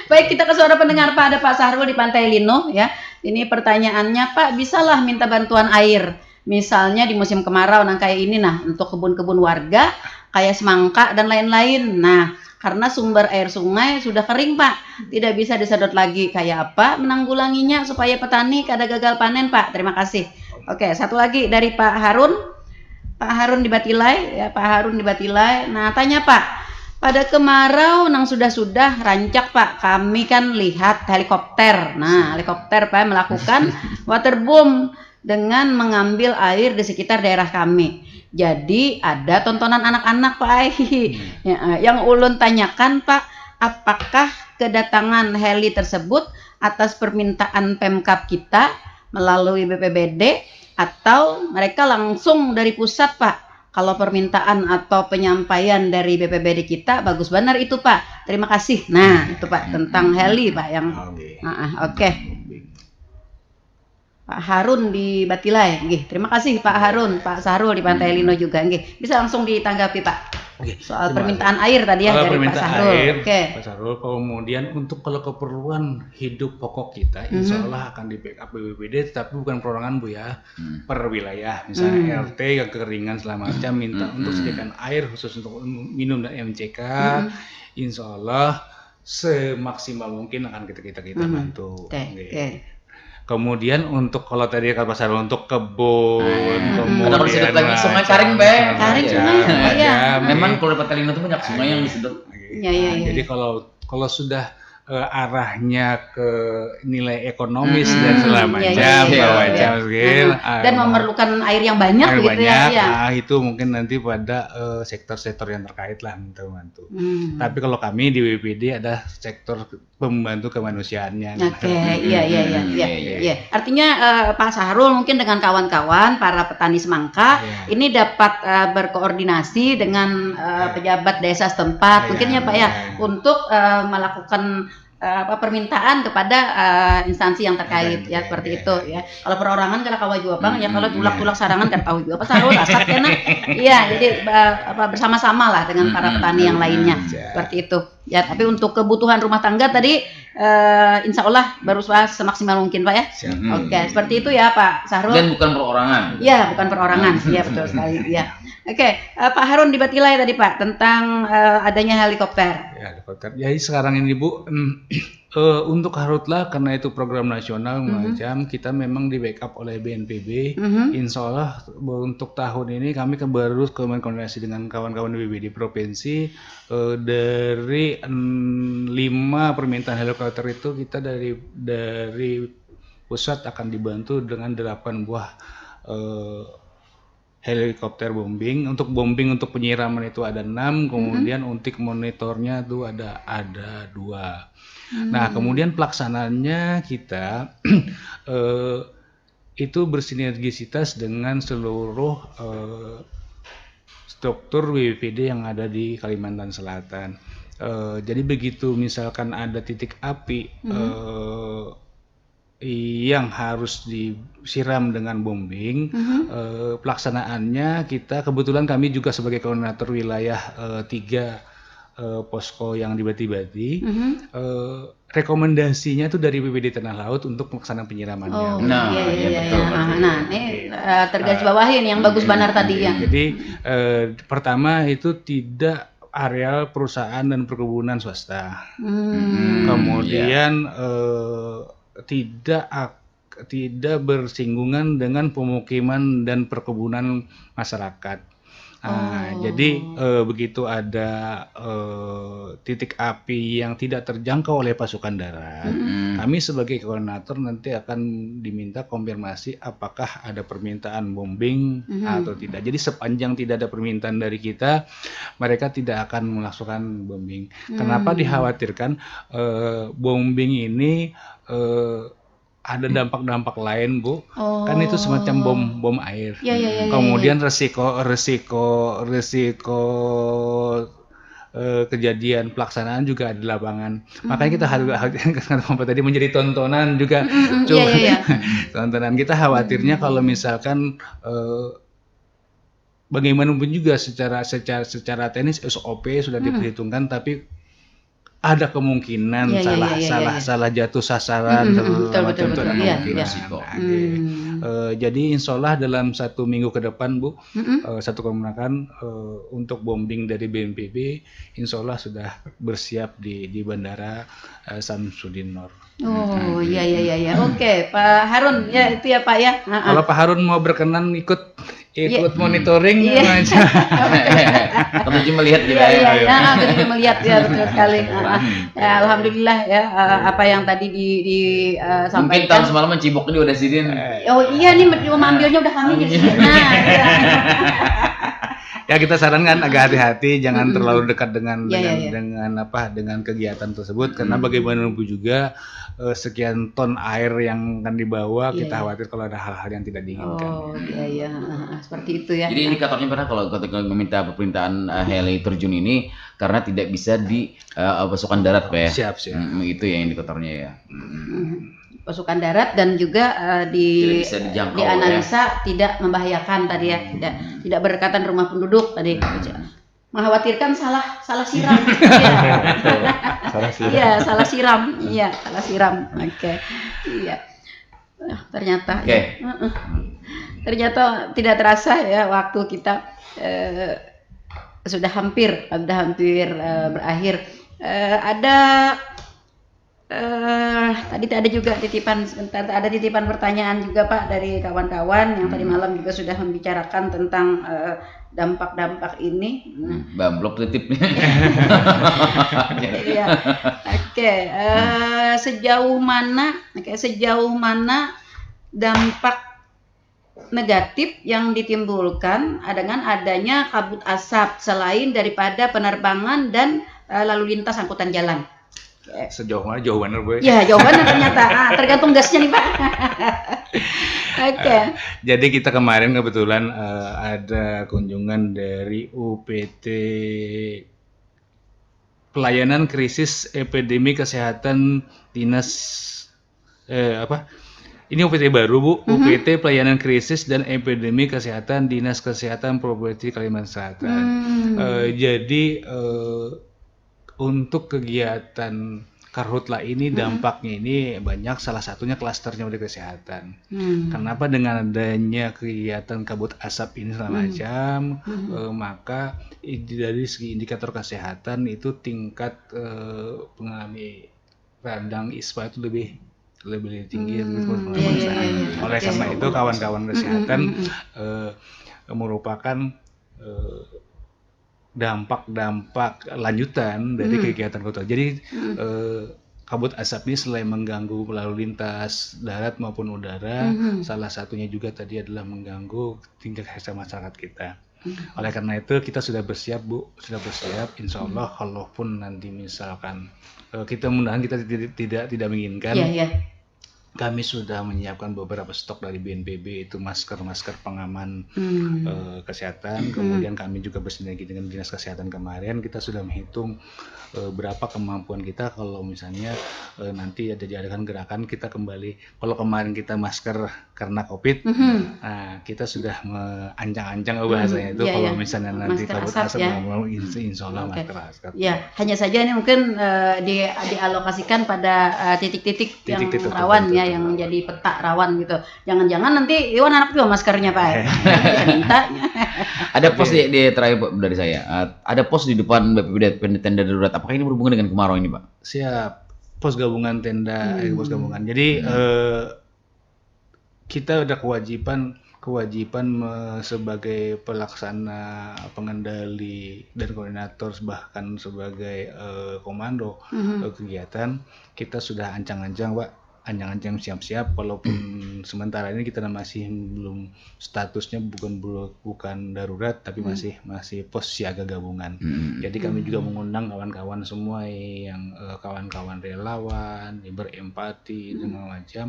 S1: Baik, kita ke suara pendengar, Pak. Ada Pak Sahrul di Pantai Lino ya. Ini pertanyaannya, Pak, bisalah minta bantuan air. Misalnya di musim kemarau kayak ini untuk kebun-kebun warga kayak semangka dan lain-lain. Nah, karena sumber air sungai sudah kering, Pak. Tidak bisa disedot lagi. Kayak apa menanggulanginya supaya petani kada gagal panen, Pak? Terima kasih. Oke, satu lagi dari Pak Harun. Pak Harun di Batilai ya, Pak Harun di Batilai. Nah, tanya, Pak. Pada kemarau sudah rancak, Pak. Kami kan lihat helikopter. Nah, helikopter, Pak, melakukan waterboom dengan mengambil air di sekitar daerah kami. Jadi ada tontonan anak-anak, Pak. Yang ulun tanyakan, Pak, apakah kedatangan heli tersebut atas permintaan Pemkab kita melalui BPBD atau mereka langsung dari pusat, Pak? Kalau permintaan atau penyampaian dari BPBD kita bagus benar itu, Pak. Terima kasih. Nah, itu, Pak, tentang heli, Pak, yang oke. Pak Harun di Batilai, terima kasih Pak Harun, Pak Sahrul di Pantai Lino juga, bisa langsung ditanggapi, Pak. Soal permintaan air tadi ya dari Pak Sahrul.
S2: Pak Sahrul, kemudian untuk kalau keperluan hidup pokok kita, insya Allah akan di backup BPBD, tapi bukan perorangan, Bu, ya, per wilayah. Misalnya RT yang kekeringan selama macam minta untuk sediakan air khusus untuk minum dan MCK, insya Allah semaksimal mungkin akan kita bantu. Kemudian untuk kalau tadi kata Pak Sarul untuk kebun,
S3: ada kalau disedot lagi sungai Karing,
S1: Karing sungai, iya.
S3: Memang kalau di Petalina itu banyak sungai yang disedot.
S1: Iya.
S2: Jadi kalau sudah arahnya ke nilai ekonomis dan segala macam,
S1: dan memerlukan air yang banyak gitu ya.
S2: Itu mungkin nanti pada sektor-sektor yang terkait lah membantu. Tapi kalau kami di WPD ada sektor pembantu kemanusiaannya.
S1: Oke, iya. Artinya Pak Sahrul mungkin dengan kawan-kawan para petani semangka ini dapat berkoordinasi dengan pejabat desa setempat, mungkin ya Pak ya, untuk melakukan permintaan kepada instansi yang terkait ya seperti itu ya. Kalau perorangan kalau kawa juga bang ya, kalau tulak sarangan kan tahu juga Pak Sahrul asap ya nah. Iya, jadi bersama-sama lah dengan para petani yang lainnya seperti itu. Ya, tapi untuk kebutuhan rumah tangga tadi insya Allah berusaha semaksimal mungkin Pak ya. Oke, seperti itu ya Pak Sahrul.
S3: Dan bukan perorangan.
S1: Iya, bukan perorangan. Iya, betul sekali. Iya. Oke, Pak Harun di Batilai tadi Pak tentang adanya helikopter.
S2: Ya, helikopter. Jadi sekarang ini Bu, untuk Karhutlah karena itu program nasional macam kita memang di backup oleh BNPB. Insya Allah untuk tahun ini kami baru koordinasi dengan kawan-kawan BPD provinsi dari 5 permintaan helikopter itu kita dari pusat akan dibantu dengan 8 buah helikopter bombing. Untuk bombing untuk penyiraman itu ada 6, kemudian untuk monitornya itu ada 2. Nah, kemudian pelaksanaannya kita itu bersinergisitas dengan seluruh struktur BPD yang ada di Kalimantan Selatan. Jadi begitu misalkan ada titik api yang harus disiram dengan bombing, pelaksanaannya kita kebetulan kami juga sebagai koordinator wilayah 3 posko yang di Bati-Bati, rekomendasinya itu dari BPD Tanah Laut untuk pelaksanaan penyiramannya.
S1: Betul. Nah, ini tergaris bawahin yang bagus benar tadi ya.
S2: Jadi pertama itu tidak areal perusahaan dan perkebunan swasta. Kemudian tidak bersinggungan dengan pemukiman dan perkebunan masyarakat. Jadi begitu ada titik api yang tidak terjangkau oleh pasukan darat, kami sebagai koordinator nanti akan diminta konfirmasi apakah ada permintaan bombing atau tidak. Jadi sepanjang tidak ada permintaan dari kita, mereka tidak akan melakukan bombing. Kenapa dikhawatirkan bombing ini ada dampak-dampak lain Bu, kan itu semacam bom air. Kemudian resiko kejadian pelaksanaan juga ada di lapangan. Makanya kita tadi menjadi tontonan juga. Tontonan kita khawatirnya kalau misalkan bagaimanapun juga secara teknis SOP sudah diperhitungkan, tapi ada kemungkinan salah jatuh sasaran macam itu ada kemungkinan risiko. Jadi insya Allah dalam 1 minggu ke depan Bu, satu kemenangan untuk bombing dari BNPB insya Allah sudah bersiap di Bandara Samsudin Nor.
S1: Iya. Oke, Pak Harun ya itu ya Pak ya.
S2: Kalau Pak Harun mau berkenan ikut monitoring aja.
S3: Kamu cuma melihat gitu
S1: ya. Aku juga melihat ya, betul sekali. Ya, alhamdulillah ya apa yang tadi disampaikan.
S3: Mungkin tahun semalam mencibok ini udah sidin.
S1: Oh iya nih mengambilnya udah kami di sini.
S2: Ya kita sarankan agak hati-hati, jangan terlalu dekat dengan kegiatan tersebut karena bagaimanapun juga sekian ton air yang akan dibawa, kita khawatir kalau ada hal-hal yang tidak diinginkan.
S1: Seperti itu ya.
S3: Jadi indikatornya pernah kalau meminta permintaan heli terjun ini karena tidak bisa di pasukan darat Pak ya.
S2: Siap.
S3: Itu ya indikatornya ya.
S1: Pasukan darat dan juga dianalisa tidak membahayakan tadi ya, tidak berdekatan rumah penduduk tadi. Mengkhawatirkan salah siram. Salah siram. Oke. Iya. Ternyata tidak terasa ya waktu kita sudah hampir berakhir. Ada Tadi ada juga titipan sebentar, ada titipan pertanyaan juga Pak dari kawan-kawan yang tadi malam juga sudah membicarakan tentang dampak-dampak ini.
S3: Bamblok titip nih.
S1: Iya. Oke, sejauh mana dampak negatif yang ditimbulkan dengan adanya kabut asap selain daripada penerbangan dan lalu lintas angkutan jalan?
S2: Sejauh mana? Jauh bener gue.
S1: Ya, jauh bener ternyata. Tergantung gasnya nih Pak. Oke.
S2: Jadi kita kemarin kebetulan ada kunjungan dari UPT Pelayanan Krisis Epidemi Kesehatan Dinas Ini UPT baru Bu, UPT Pelayanan Krisis dan Epidemi Kesehatan Dinas Kesehatan Provinsi Kalimantan Selatan. Jadi untuk kegiatan Karhutla ini dampaknya ini banyak, salah satunya klasternya udah kesehatan. Kenapa? Dengan adanya kegiatan kabut asap ini segala macam, maka dari segi indikator kesehatan itu tingkat pengalami radang ISPA itu lebih tinggi. Oleh karena itu kawan-kawan kesehatan merupakan dampak lanjutan dari kegiatan kota. Jadi kabut asap ini selain mengganggu lalu lintas darat maupun udara, salah satunya juga tadi adalah mengganggu tingkat kesehatan masyarakat kita. Oleh karena itu kita sudah bersiap Bu, insya Allah kalaupun nanti misalkan kita mudah-mudahan kita tidak menginginkan. Kami sudah menyiapkan beberapa stok dari BNPB, itu masker pengaman kesehatan. Kemudian kami juga bersinergi dengan Dinas Kesehatan kemarin. Kita sudah menghitung berapa kemampuan kita kalau misalnya nanti ada diadakan gerakan kita kembali. Kalau kemarin kita masker karena COVID, nah kita sudah mengancang-ancang bahasanya itu kalau misalnya nanti kabut asap mau insya Allah masker.
S1: Ya, hanya saja ini mungkin dialokasikan pada titik-titik yang rawan ya, yang menjadi peta rawan gitu. Jangan-jangan nanti Iwan anak juga maskernya Pak.
S3: Ada pos di terakhir dari saya. Ada pos di depan BPBD tenda darurat. Apakah ini berhubungan dengan kemarau ini, Pak?
S2: Siap. Pos gabungan tenda, pos gabungan. Jadi kita ada kewajiban sebagai pelaksana, pengendali dan koordinator, bahkan sebagai komando kegiatan, kita sudah ancang-ancang Pak. Ancang-ancang siap-siap, walaupun sementara ini kita masih belum statusnya bukan darurat, tapi masih pos siaga gabungan. Jadi kami juga mengundang kawan-kawan semua yang kawan-kawan relawan, berempati dan macam,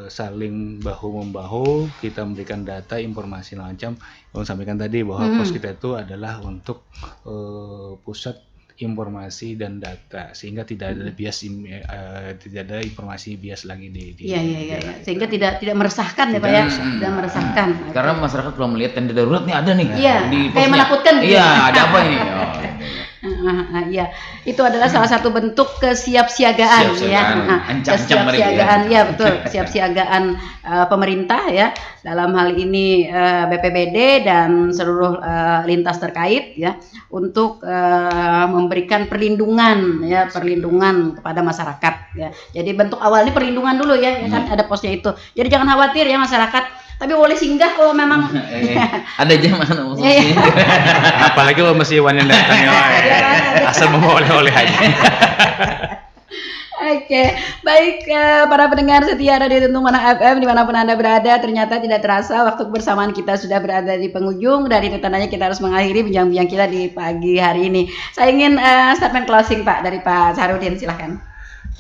S2: saling bahu-membahu, kita memberikan data, informasi macam. Yang sampaikan tadi bahwa pos kita itu adalah untuk pusat informasi dan data, sehingga tidak ada bias, tidak ada informasi bias lagi di
S1: sehingga tidak meresahkan ya Pak ya, tidak meresahkan.
S3: Karena masyarakat kalau melihat tenda darurat nih ada nih,
S1: kayak menakutkan gitu.
S3: Iya, ada apa ini?
S1: Ya, itu adalah salah satu bentuk kesiapsiagaan ya. Kesiapsiagaan ya, betul. Kesiapsiagaan pemerintah ya, dalam hal ini BPBD dan seluruh lintas terkait ya, untuk memberikan perlindungan kepada masyarakat ya. Jadi bentuk awalnya perlindungan dulu ya kan, ada posnya itu. Jadi jangan khawatir ya masyarakat. Tapi boleh singgah kalau memang
S3: ada jam khususnya.
S2: Apalagi kalau masih Iwan yang datang ya, asal membawa oleh-oleh aja.
S1: Oke, baik para pendengar setia Radio Tentu Mana FM dimanapun Anda berada, ternyata tidak terasa waktu kebersamaan kita sudah berada di penghujung. Dari itu tandanya kita harus mengakhiri bincang-bincang kita di pagi hari ini. Saya ingin statement closing Pak dari Pak Saharudin, silahkan.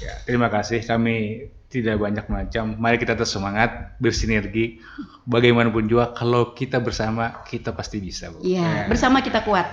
S2: Ya, terima kasih. Kami tidak banyak macam. Mari kita tetap semangat, bersinergi. Bagaimanapun juga, kalau kita bersama, kita pasti bisa.
S1: Iya, bersama kita kuat.